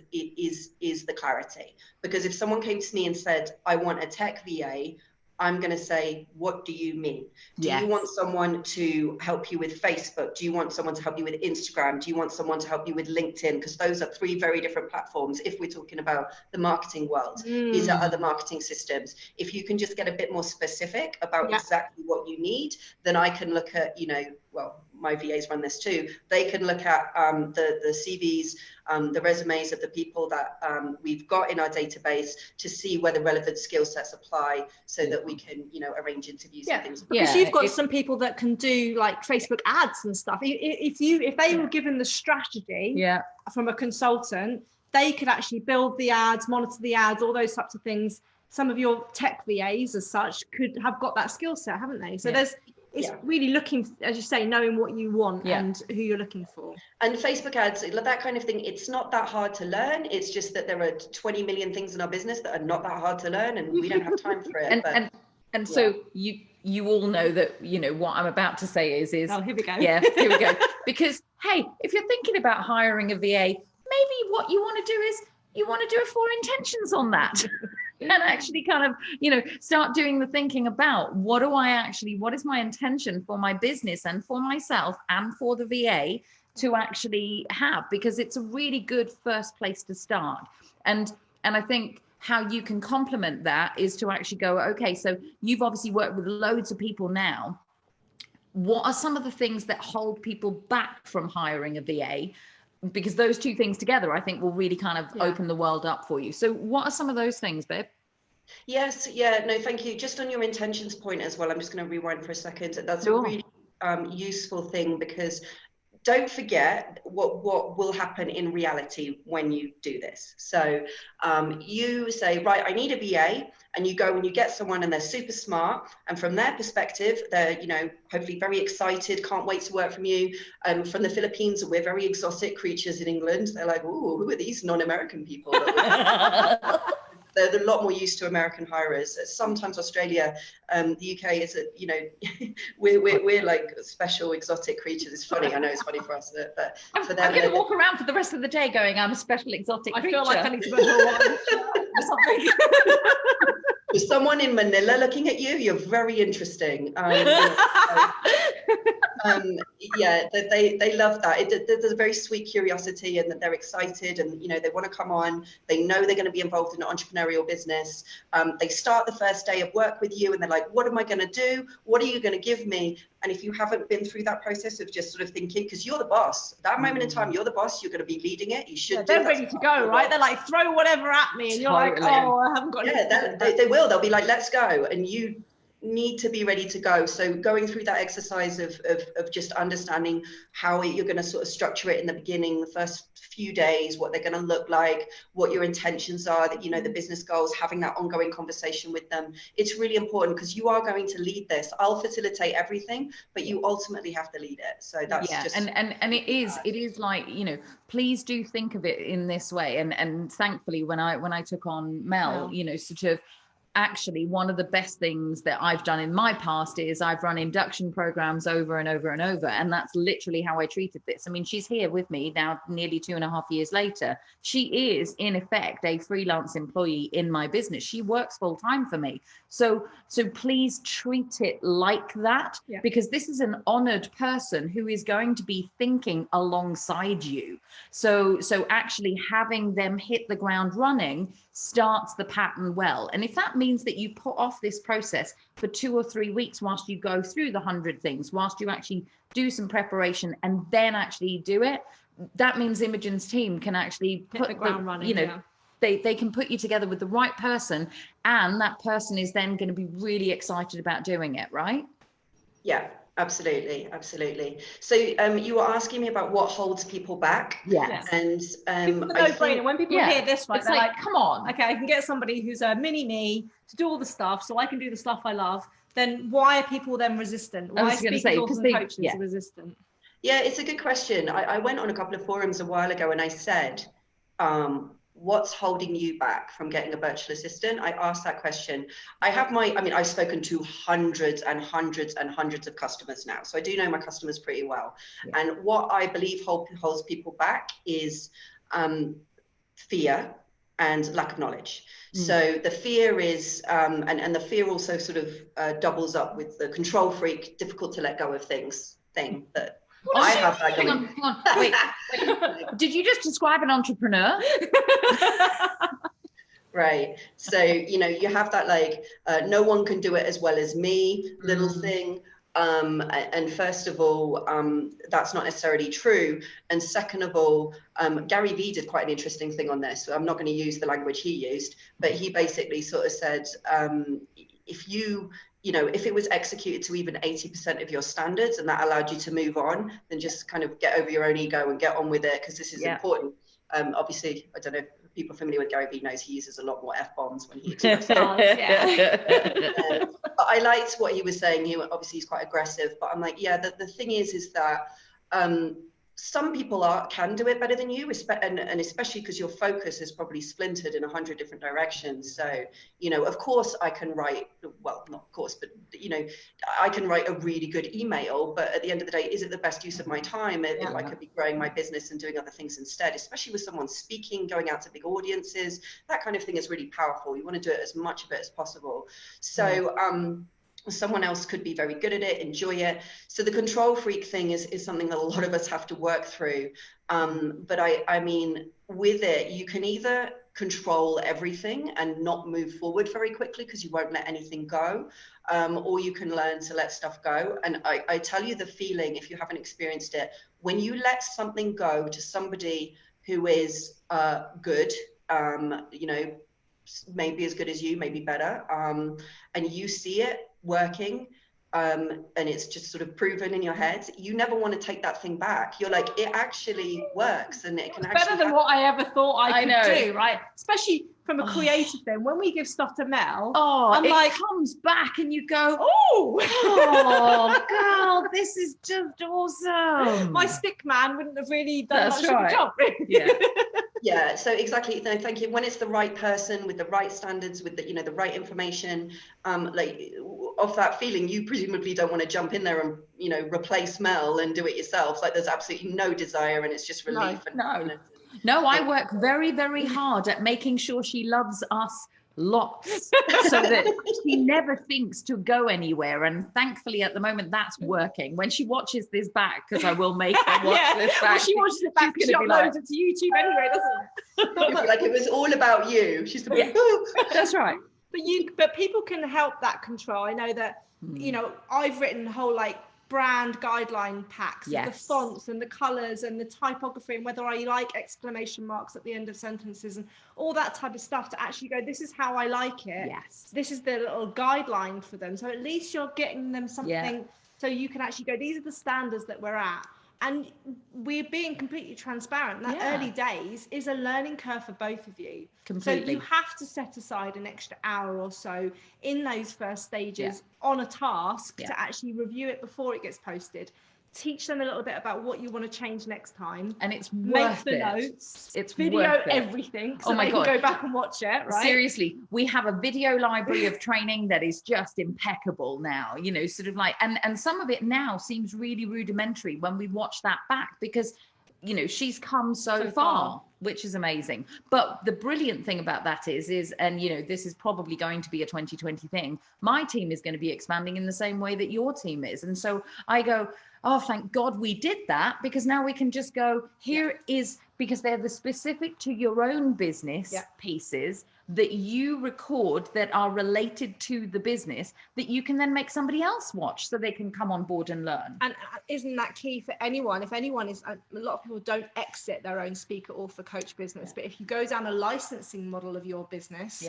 [SPEAKER 3] the clarity, because if someone came to me and said, I want a tech VA, I'm going to say, what do you mean? Do you want someone to help you with Facebook? Do you want someone to help you with Instagram? Do you want someone to help you with LinkedIn? Because those are three very different platforms. If we're talking about the marketing world, these are other marketing systems. If you can just get a bit more specific about exactly what you need, then I can look at, you know, well, my VAs run this too. They can look at the CVs, the resumes of the people that we've got in our database to see whether relevant skill sets apply, so that we can, you know, arrange interviews and things.
[SPEAKER 2] Because you've got some people that can do like Facebook ads and stuff. If they were given the strategy from a consultant, they could actually build the ads, monitor the ads, all those types of things. Some of your tech VAs as such could have got that skill set, haven't they? So it's really looking, as you say, knowing what you want and who you're looking for. And
[SPEAKER 3] Facebook ads, that kind of thing, it's not that hard to learn. It's just that there are 20 million things in our business that are not that hard to learn, and we don't have time for it.
[SPEAKER 1] And so you all know that, you know, what I'm about to say is
[SPEAKER 2] oh, here we go.
[SPEAKER 1] Yeah, here we go. Because, hey, if you're thinking about hiring a VA, maybe what you want to do is you want to do a 4 intentions on that. And actually kind of, you know, start doing the thinking about what is my intention for my business and for myself and for the VA to actually have, because it's a really good first place to start. And I think how you can complement that is to actually go, okay, so you've obviously worked with loads of people now. What are some of the things that hold people back from hiring a VA? Because those two things together, I think, will really kind of open the world up for you. So what are some of those things, babe?
[SPEAKER 3] Yes, no, thank you. Just on your intentions point as well, I'm just going to rewind for a second. That's a really useful thing, because don't forget what will happen in reality when you do this. So you say, right, I need a VA, and you go and you get someone and they're super smart. And from their perspective, they're, you know, hopefully very excited, can't wait to work from you. From the Philippines, we're very exotic creatures in England. They're like, oh, who are these non-American people? They're a lot more used to American hirers. Sometimes Australia, the UK is, you know, we're like special exotic creatures. It's funny. I know it's funny for us, but for them,
[SPEAKER 1] I'm going to walk around for the rest of the day going, I'm a special exotic creature.
[SPEAKER 2] I feel like I need to go to or something.
[SPEAKER 3] For someone in Manila looking at you, you're very interesting. Yeah, they love that. There's a very sweet curiosity, and that they're excited, and you know, they want to come on. They know they're going to be involved in an entrepreneurial business. They start the first day of work with you, and they're like, what am I going to do? What are you going to give me? And if you haven't been through that process of just sort of thinking, because you're the boss, that moment in time, you're the boss, you're going to be leading it. You should.
[SPEAKER 2] They're ready to go, right? They're like, throw whatever at me, and you're like, oh, I haven't got.
[SPEAKER 3] Yeah, they will. They'll be like, let's go, and you need to be ready to go. So going through that exercise of just understanding how you're going to sort of structure it in the beginning, the first few days, what they're going to look like, what your intentions are, that, you know, the business goals, having that ongoing conversation with them. It's really important, because you are going to lead this. I'll facilitate everything, but you ultimately have to lead it. So that's just
[SPEAKER 1] and it is like, you know, please do think of it in this way. And thankfully when I took on Mel, you know, sort of, actually, one of the best things that I've done in my past is I've run induction programs over and over and over. And that's literally how I treated this. I mean, she's here with me now, nearly 2.5 years later. She is, in effect, a freelance employee in my business. She works full time for me. So please treat it like that, because this is an honored person who is going to be thinking alongside you. So actually having them hit the ground running starts the pattern well. And if that means that you put off this process for 2 or 3 weeks whilst you go through the 100 things, whilst you actually do some preparation and then actually do it, that means Imogen's team can actually put
[SPEAKER 2] the ground running,
[SPEAKER 1] you know, they can put you together with the right person, and that person is then going to be really excited about doing it, right?
[SPEAKER 3] Yeah. Absolutely. So you were asking me about what holds people back.
[SPEAKER 1] Yes.
[SPEAKER 3] And
[SPEAKER 2] when people hear this, right,
[SPEAKER 1] it's
[SPEAKER 2] they're
[SPEAKER 1] like, come on.
[SPEAKER 2] Okay, I can get somebody who's a mini me to do all the stuff, so I can do the stuff I love. Then why are people then resistant? Why are speakers and coaches resistant?
[SPEAKER 3] Yeah, it's a good question. I went on a couple of forums a while ago and I said, what's holding you back from getting a virtual assistant? I asked that question. I've spoken to hundreds and hundreds and hundreds of customers now. So I do know my customers pretty well. Yeah. And what I believe holds people back is fear and lack of knowledge. So the fear is, and the fear also sort of doubles up with the control freak, difficult to let go of things thing that I have that going.
[SPEAKER 1] Hang on. Wait. Did you just describe an entrepreneur?
[SPEAKER 3] Right. So, you know, you have that like, no one can do it as well as me, little thing. And first of all, that's not necessarily true. And second of all, Gary Vee did quite an interesting thing on this. So I'm not going to use the language he used, but he basically sort of said, if if it was executed to even 80% of your standards and that allowed you to move on, then just kind of get over your own ego and get on with it, because this is important. Obviously, I don't know if people familiar with Gary Vee knows he uses a lot more F-bombs when he expresses. But I liked what he was saying. He's quite aggressive, but I'm like, yeah, the thing is that some people can do it better than you, and especially because your focus is probably splintered in 100 different directions. So, of course I can write, well, not of course, but, I can write a really good email, but at the end of the day, is it the best use of my time? I could be growing my business and doing other things instead, especially with someone speaking, going out to big audiences. That kind of thing is really powerful. You want to do it as much of it as possible. So, someone else could be very good at it, enjoy it. So the control freak thing is something that a lot of us have to work through. But I mean, with it, you can either control everything and not move forward very quickly because you won't let anything go, or you can learn to let stuff go. And I tell you the feeling, if you haven't experienced it, when you let something go to somebody who is good, maybe as good as you, maybe better, and you see it working, and it's just sort of proven in your head, you never want to take that thing back. You're like, it actually works, and it can actually
[SPEAKER 2] better than what I ever thought I could do, right? Especially from a creative thing. When we give stuff to Mel, it
[SPEAKER 1] comes back and you go,
[SPEAKER 2] oh
[SPEAKER 1] God, this is just awesome.
[SPEAKER 2] My stick man wouldn't have really done much of a job, really.
[SPEAKER 3] Yeah, so exactly. No, thank you. When it's the right person with the right standards, with the right information, of that feeling, you presumably don't want to jump in there and replace Mel and do it yourself. Like, there's absolutely no desire, and it's just relief.
[SPEAKER 1] No, I work very, very hard at making sure she loves us lots, so that she never thinks to go anywhere. And thankfully at the moment that's working. When she watches this back, because I will make her watch this back,
[SPEAKER 2] she watches it back, she uploads it to YouTube anyway, doesn't
[SPEAKER 3] it? Like, it was all about you. She's the
[SPEAKER 1] that's right.
[SPEAKER 2] But people can help that control. I know that I've written whole brand guideline packs of the fonts and the colors and the typography, and whether I like exclamation marks at the end of sentences and all that type of stuff, to actually go, this is how I like it. This is the little guideline for them. So at least you're getting them something, so you can actually go, these are the standards that we're at. And we're being completely transparent. That early days is a learning curve for both of you.
[SPEAKER 1] Completely.
[SPEAKER 2] So you have to set aside an extra hour or so in those first stages on a task to actually review it before it gets posted. Teach them a little bit about what you want to change next time.
[SPEAKER 1] And it's
[SPEAKER 2] worth it. Make the notes.
[SPEAKER 1] It's
[SPEAKER 2] video
[SPEAKER 1] worth it.
[SPEAKER 2] Everything. So they can go back and watch it, right?
[SPEAKER 1] Seriously, we have a video library of training that is just impeccable now, sort of like, and some of it now seems really rudimentary when we watch that back, because she's come so far, which is amazing. But the brilliant thing about that is, and this is probably going to be a 2020 thing, my team is going to be expanding in the same way that your team is. And so I go, oh, thank God we did that, because now we can just go, here is, because they're the specific to your own business pieces that you record that are related to the business, that you can then make somebody else watch so they can come on board and learn.
[SPEAKER 2] And isn't that key for anyone? If anyone is, a lot of people don't exit their own speaker author coach business, but if you go down a licensing model of your business,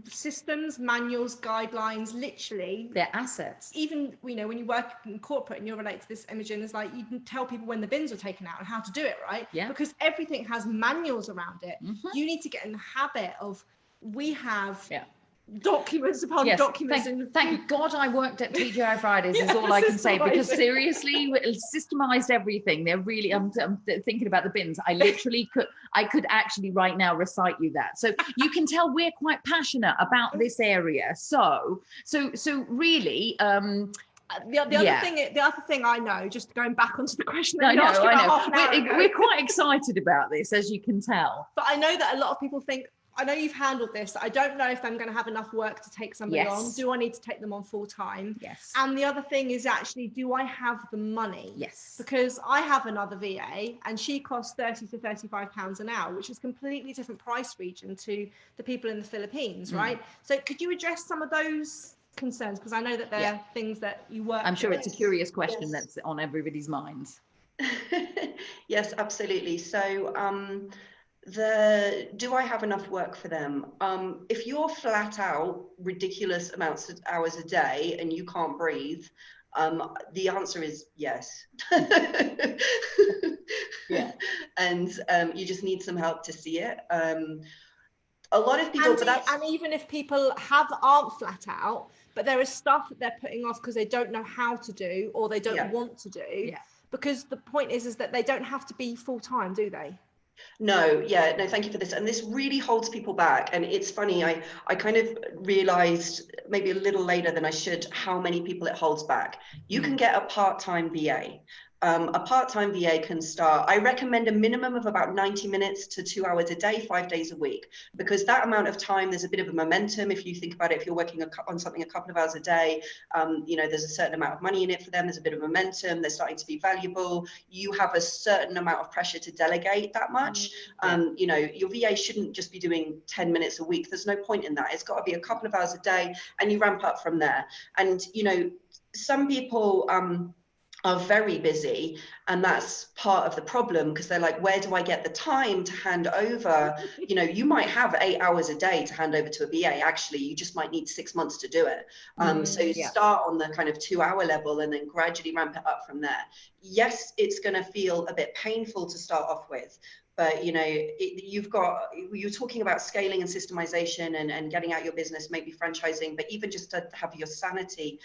[SPEAKER 2] systems, manuals, guidelines, literally
[SPEAKER 1] they're assets.
[SPEAKER 2] Even when you work in corporate and you're related to this, Imogen, is like, you can tell people when the bins are taken out and how to do it, right? Because everything has manuals around it. You need to get in the habit of, we have documents upon documents.
[SPEAKER 1] Thank God I worked at TGI Fridays is all I can say, because seriously, systemized everything. They're really, I'm thinking about the bins. I could actually right now recite you that. So you can tell we're quite passionate about this area. So really,
[SPEAKER 2] the other thing I know, just going back onto the question that
[SPEAKER 1] I know. We're quite excited about this, as you can tell.
[SPEAKER 2] But I know that a lot of people think, I know you've handled this, I don't know if I'm going to have enough work to take somebody on. Do I need to take them on full time? And the other thing is, actually, do I have the money? Because I have another VA and she costs £30 to £35 an hour, which is completely different price region to the people in the Philippines, right? So could you address some of those concerns? Because I know that there are things that you work
[SPEAKER 1] I'm sure
[SPEAKER 2] with.
[SPEAKER 1] it's a curious question
[SPEAKER 3] Yes.
[SPEAKER 1] that's on everybody's minds.
[SPEAKER 3] Yes, absolutely. So do I have enough work for them? If you're flat out ridiculous amounts of hours a day and you can't breathe, the answer is yes.
[SPEAKER 1] Yeah.
[SPEAKER 3] And you just need some help to see it. A lot of people,
[SPEAKER 2] And even if people aren't flat out, but there is stuff that they're putting off because they don't know how to do, or they don't want to do.
[SPEAKER 1] Yeah.
[SPEAKER 2] Because the point is that they don't have to be full time, do they?
[SPEAKER 3] No, thank you for this. And this really holds people back. And it's funny, I kind of realized maybe a little later than I should how many people it holds back. You can get a part-time VA. A part-time VA can start, I recommend a minimum of about 90 minutes to 2 hours a day, 5 days a week, because that amount of time, there's a bit of a momentum. If you think about it, if you're working on something a couple of hours a day, there's a certain amount of money in it for them. There's a bit of momentum. They're starting to be valuable. You have a certain amount of pressure to delegate that much. Your VA shouldn't just be doing 10 minutes a week. There's no point in that. It's got to be a couple of hours a day, and you ramp up from there. And, some people, are very busy, and that's part of the problem, because they're like, where do I get the time to hand over? You might have 8 hours a day to hand over to a VA. Actually, you just might need 6 months to do it. Start on the kind of 2 hour level and then gradually ramp it up from there. Yes, it's going to feel a bit painful to start off with, but you're talking about scaling and systemization and getting out your business, maybe franchising, but even just to have your sanity.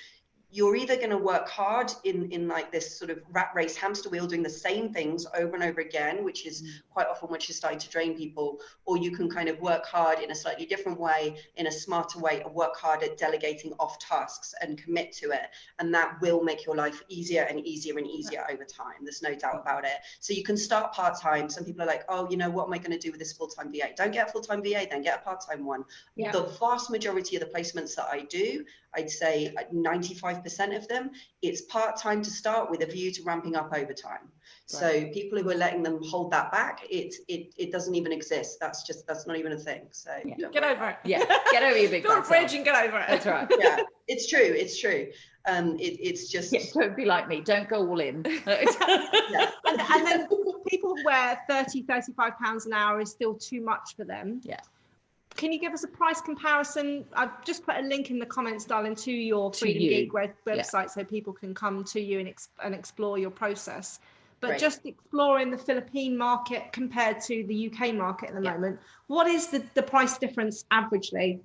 [SPEAKER 3] You're either going to work hard in like this sort of rat race hamster wheel, doing the same things over and over again, which is quite often what is starting to drain people, or you can kind of work hard in a slightly different way, in a smarter way, and work hard at delegating off tasks and commit to it. And that will make your life easier and easier and easier over time. There's no doubt about it. So you can start part-time. Some people are like, oh, what am I going to do with this full-time VA? Don't get a full-time VA, then get a part-time one. Yeah. The vast majority of the placements that I do, I'd say 95% of them, it's part-time to start with a view to ramping up over time. Right. So people who are letting them hold that back, it doesn't even exist. That's not even a thing. So
[SPEAKER 2] get over it.
[SPEAKER 1] Yeah, get over your big
[SPEAKER 2] build a bridge and get over it.
[SPEAKER 1] That's right.
[SPEAKER 3] Yeah, it's true. It's just
[SPEAKER 1] don't be like me. Don't go all in.
[SPEAKER 2] Yeah. And then people where 35 pounds an hour is still too much for them.
[SPEAKER 1] Yeah.
[SPEAKER 2] Can you give us a price comparison? I've just put a link in the comments, darling, to your Freedom Geek website, so people can come to you and explore your process. But just exploring the Philippine market compared to the UK market at the moment, what is the price difference averagely?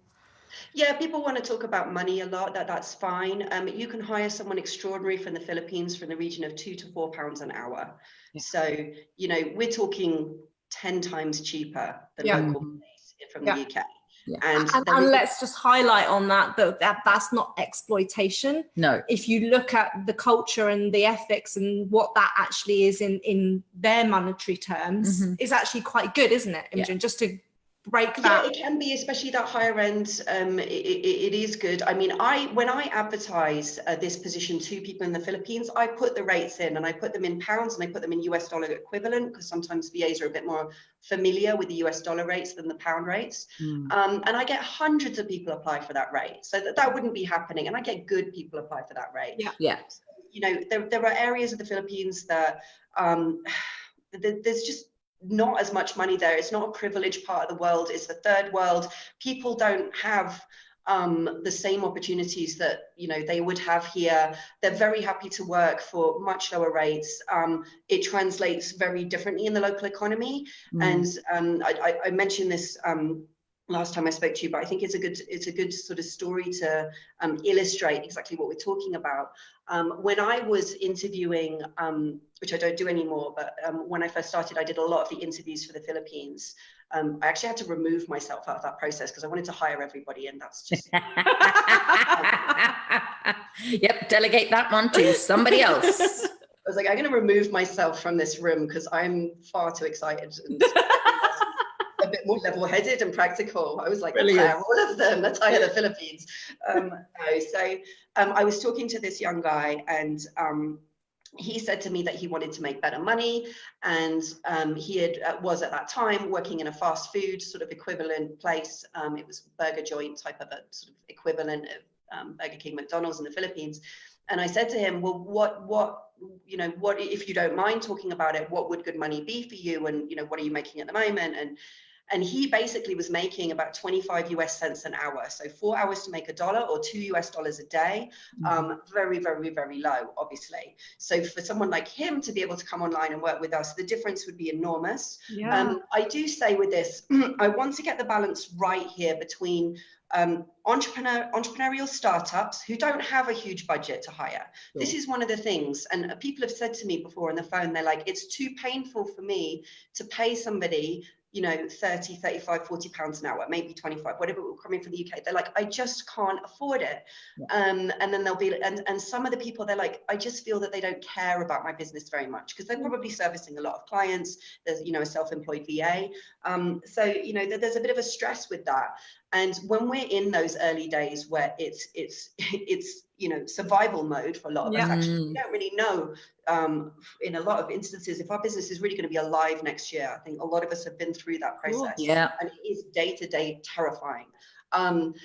[SPEAKER 3] Yeah, people want to talk about money a lot. That's fine. You can hire someone extraordinary from the Philippines from the region of £2 to £4 an hour. Yeah. So, we're talking 10 times cheaper than local from the UK.
[SPEAKER 2] Yeah. And let's just highlight on that's not exploitation.
[SPEAKER 1] No.
[SPEAKER 2] If you look at the culture and the ethics and what that actually is in their monetary terms, is actually quite good, isn't it, Imogen? Just to break that.
[SPEAKER 3] Yeah, it can be, especially that higher end. It is good. I mean, when I advertise this position to people in the Philippines, I put the rates in, and I put them in pounds and I put them in US dollar equivalent, because sometimes VAs are a bit more familiar with the US dollar rates than the pound rates. And I get hundreds of people apply for that rate. So that wouldn't be happening. And I get good people apply for that rate.
[SPEAKER 1] Yeah.
[SPEAKER 3] So, there are areas of the Philippines that there's just not as much money there. It's not a privileged part of the world. It's the third world. People don't have the same opportunities that they would have here. They're very happy to work for much lower rates. It translates very differently in the local economy. And I mentioned this last time I spoke to you, but I think it's a good sort of story to illustrate exactly what we're talking about. When I was interviewing, which I don't do anymore, but when I first started, I did a lot of the interviews for the Philippines. I actually had to remove myself out of that process because I wanted to hire everybody, and that's just
[SPEAKER 1] Yep, delegate that one to somebody else.
[SPEAKER 3] I was like, I'm going to remove myself from this room because I'm far too excited and a bit more level-headed and practical. I was like, let's hire all of them. Let's hire the Philippines. I was talking to this young guy, and he said to me that he wanted to make better money, and he was at that time working in a fast food sort of equivalent place. It was burger joint type of a sort of equivalent of Burger King, McDonald's in the Philippines. And I said to him, well, what if you don't mind talking about it, what would good money be for you? And, what are you making at the moment? And he basically was making about 25 US cents an hour. So 4 hours to make $1 or $2 US a day. Very, very, very low, obviously. So for someone like him to be able to come online and work with us, the difference would be enormous. I do say with this, I want to get the balance right here between entrepreneurial startups who don't have a huge budget to hire. Sure. This is one of the things, and people have said to me before on the phone, they're like, it's too painful for me to pay somebody 30, 35, 40 pounds an hour, maybe 25, whatever will come in from the UK. They're like, I just can't afford it. Yeah. And then they'll be, and some of the people, they're like, I just feel that they don't care about my business very much because they're probably servicing a lot of clients. There's, a self-employed VA. So, there's a bit of a stress with that. And when we're in those early days where it's survival mode for a lot of us, actually, we don't really know in a lot of instances if our business is really going to be alive next year. I think a lot of us have been through that process. Yeah. And it is day-to-day terrifying. And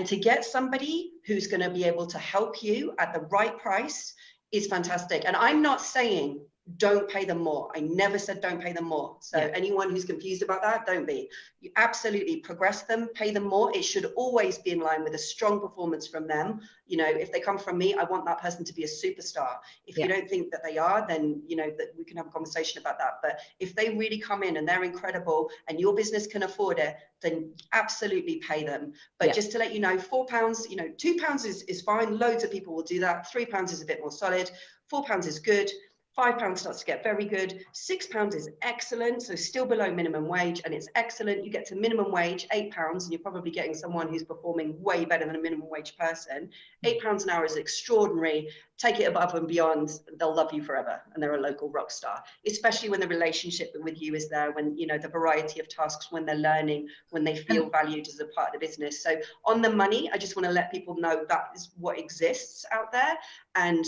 [SPEAKER 3] to get somebody who's going to be able to help you at the right price is fantastic. And I'm not saying don't pay them more. I never said don't pay them more. So anyone who's confused about that, don't be. You absolutely progress them, pay them more. It should always be in line with a strong performance from them. If they come from me, I want that person to be a superstar. If you don't think that they are, then that we can have a conversation about that. But if they really come in and they're incredible and your business can afford it, then absolutely pay them. But just to let you know, £4, £2 is fine. Loads of people will do that. £3 is a bit more solid. £4 is good. £5 starts to get very good. £6 is excellent, so still below minimum wage, and it's excellent. You get to minimum wage, £8, and you're probably getting someone who's performing way better than a minimum wage person. £8 an hour is extraordinary. Take it above and beyond, they'll love you forever, and they're a local rock star, especially when the relationship with you is there, when the variety of tasks, when they're learning, when they feel valued as a part of the business. So on the money, I just want to let people know that is what exists out there. And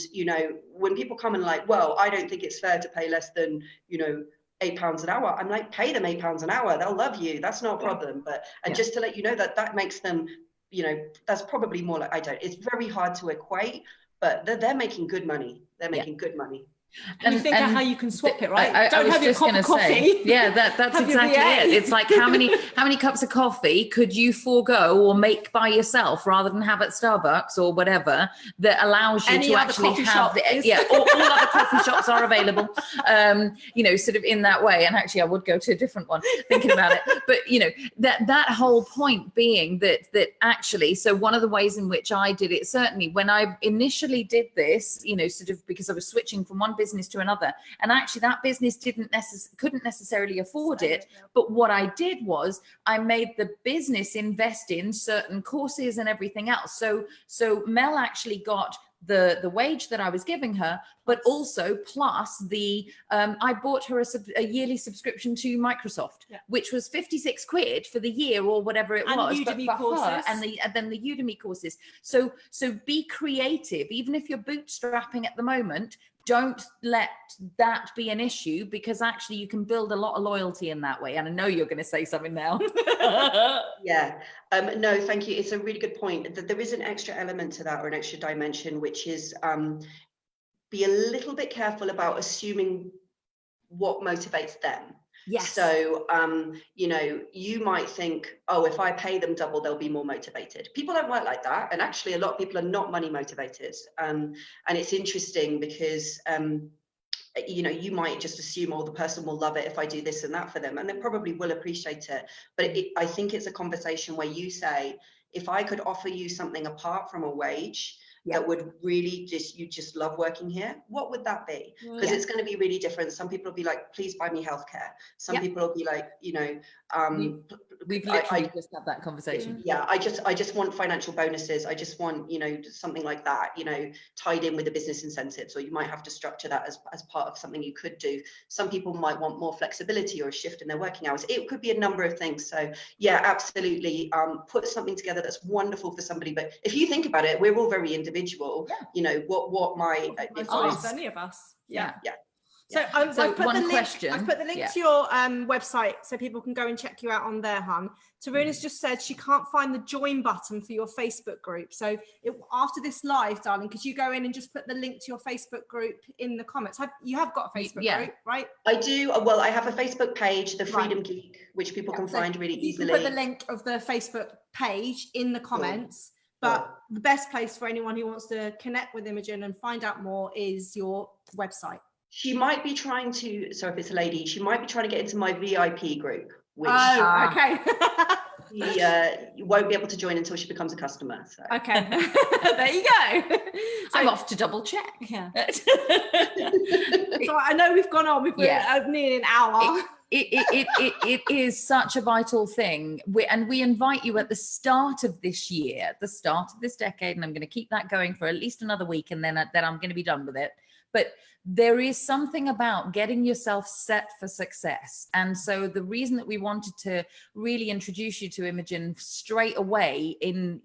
[SPEAKER 3] when people come and like, well, I don't think it's fair to pay less than £8 an hour, I'm like, pay them £8 an hour, they'll love you, that's not a problem. But just to let you know that makes them, that's probably more like, it's very hard to equate, but they're making good money. They're making good money.
[SPEAKER 2] And you think of how you can swap it, right?
[SPEAKER 1] Don't have your cup of coffee. Yeah, that's exactly it. It's like how many cups of coffee could you forego or make by yourself rather than have at Starbucks or whatever that allows you to actually have all other coffee shops are available. Sort of in that way. And actually, I would go to a different one thinking about it. But that whole point being that actually, so one of the ways in which I did it, certainly when I initially did this, sort of because I was switching from one business to another, and actually that business couldn't necessarily afford it, but what I did was I made the business invest in certain courses and everything else. So Mel actually got the wage that I was giving her, but also plus the I bought her a yearly subscription to Microsoft, which was 56 quid for the year or whatever it was, but for her, and then the Udemy courses. So be creative, even if you're bootstrapping at the moment. Don't let that be an issue, because actually you can build a lot of loyalty in that way. And I know you're going to say something now.
[SPEAKER 3] No, thank you. It's a really good point. That there is an extra element to that, or an extra dimension, which is be a little bit careful about assuming what motivates them.
[SPEAKER 2] Yes.
[SPEAKER 3] So, you might think, oh, if I pay them double, they'll be more motivated. People don't work like that. And actually, a lot of people are not money motivated. And it's interesting because, you might just assume, oh, the person will love it if I do this and that for them. And they probably will appreciate it. But I think it's a conversation where you say, if I could offer you something apart from a wage, that would really just love working here, what would that be? Because it's going to be really different. Some people will be like, please buy me healthcare. Some people will be like,
[SPEAKER 1] we've literally just had that conversation.
[SPEAKER 3] I just want financial bonuses. I just want, something like that, tied in with the business incentives, or you might have to structure that as part of something you could do. Some people might want more flexibility or a shift in their working hours. It could be a number of things. So absolutely, put something together that's wonderful for somebody. But if you think about it, we're all very individual. What my
[SPEAKER 2] any of us. So,
[SPEAKER 1] So
[SPEAKER 2] I've put
[SPEAKER 1] one
[SPEAKER 2] the link,
[SPEAKER 1] question.
[SPEAKER 2] I've put the link to your website so people can go and check you out on there, hun. Taruna's just said she can't find the join button for your Facebook group. So after this live, darling, could you go in and just put the link to your Facebook group in the comments? You have got a Facebook group, right?
[SPEAKER 3] I do. Well, I have a Facebook page, the Freedom Geek, which people can find really easily.
[SPEAKER 2] You can put the link of the Facebook page in the comments. But the best place for anyone who wants to connect with Imogen and find out more is your website.
[SPEAKER 3] She might be trying to, so if it's a lady, she might be trying to get into my VIP group, which
[SPEAKER 2] okay.
[SPEAKER 3] you won't be able to join until she becomes a customer. So.
[SPEAKER 2] Okay, there you go.
[SPEAKER 1] So I'm off to double check.
[SPEAKER 2] Yeah. So I know we've gone on with nearly an hour.
[SPEAKER 1] It is such a vital thing. We invite you at the start of this year, the start of this decade, and I'm going to keep that going for at least another week, and then I'm going to be done with it. But there is something about getting yourself set for success. And so the reason that we wanted to really introduce you to Imogen straight away in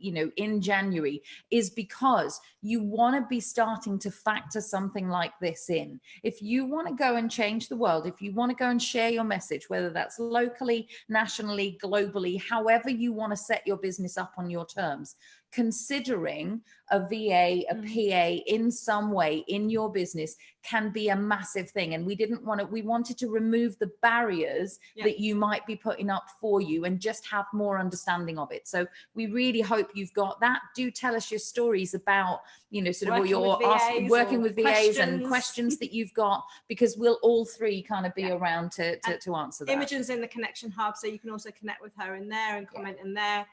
[SPEAKER 1] January is because you want to be starting to factor something like this in. If you want to go and change the world, if you want to go and share your message, whether that's locally, nationally, globally, however you want to set your business up on your terms, considering a VA, a PA in some way in your business can be a massive thing. And we wanted to remove the barriers that you might be putting up for you and just have more understanding of it. So we really hope you've got that. Do tell us your stories about, working with VAs and questions that you've got, because we'll all three kind of be around to answer that.
[SPEAKER 2] Imogen's in the Connection Hub, so you can also connect with her in there and comment in there.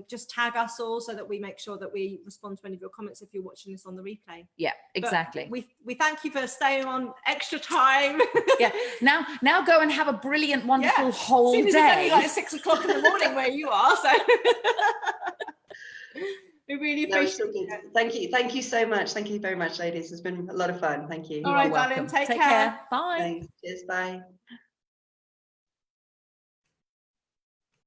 [SPEAKER 2] Just tag us all so that we make sure that we respond to any of your comments if you're watching this on the replay.
[SPEAKER 1] Yeah, exactly.
[SPEAKER 2] But we thank you for staying on extra time.
[SPEAKER 1] Yeah. Now go and have a brilliant, wonderful whole day.
[SPEAKER 2] It's only like 6 o'clock in the morning where you are, so we really appreciate it.
[SPEAKER 3] Thank you so much. Thank you very much, ladies. It's been a lot of fun. Thank you.
[SPEAKER 2] All right, darling. Take care.
[SPEAKER 1] Bye.
[SPEAKER 3] Thanks. Cheers. Bye.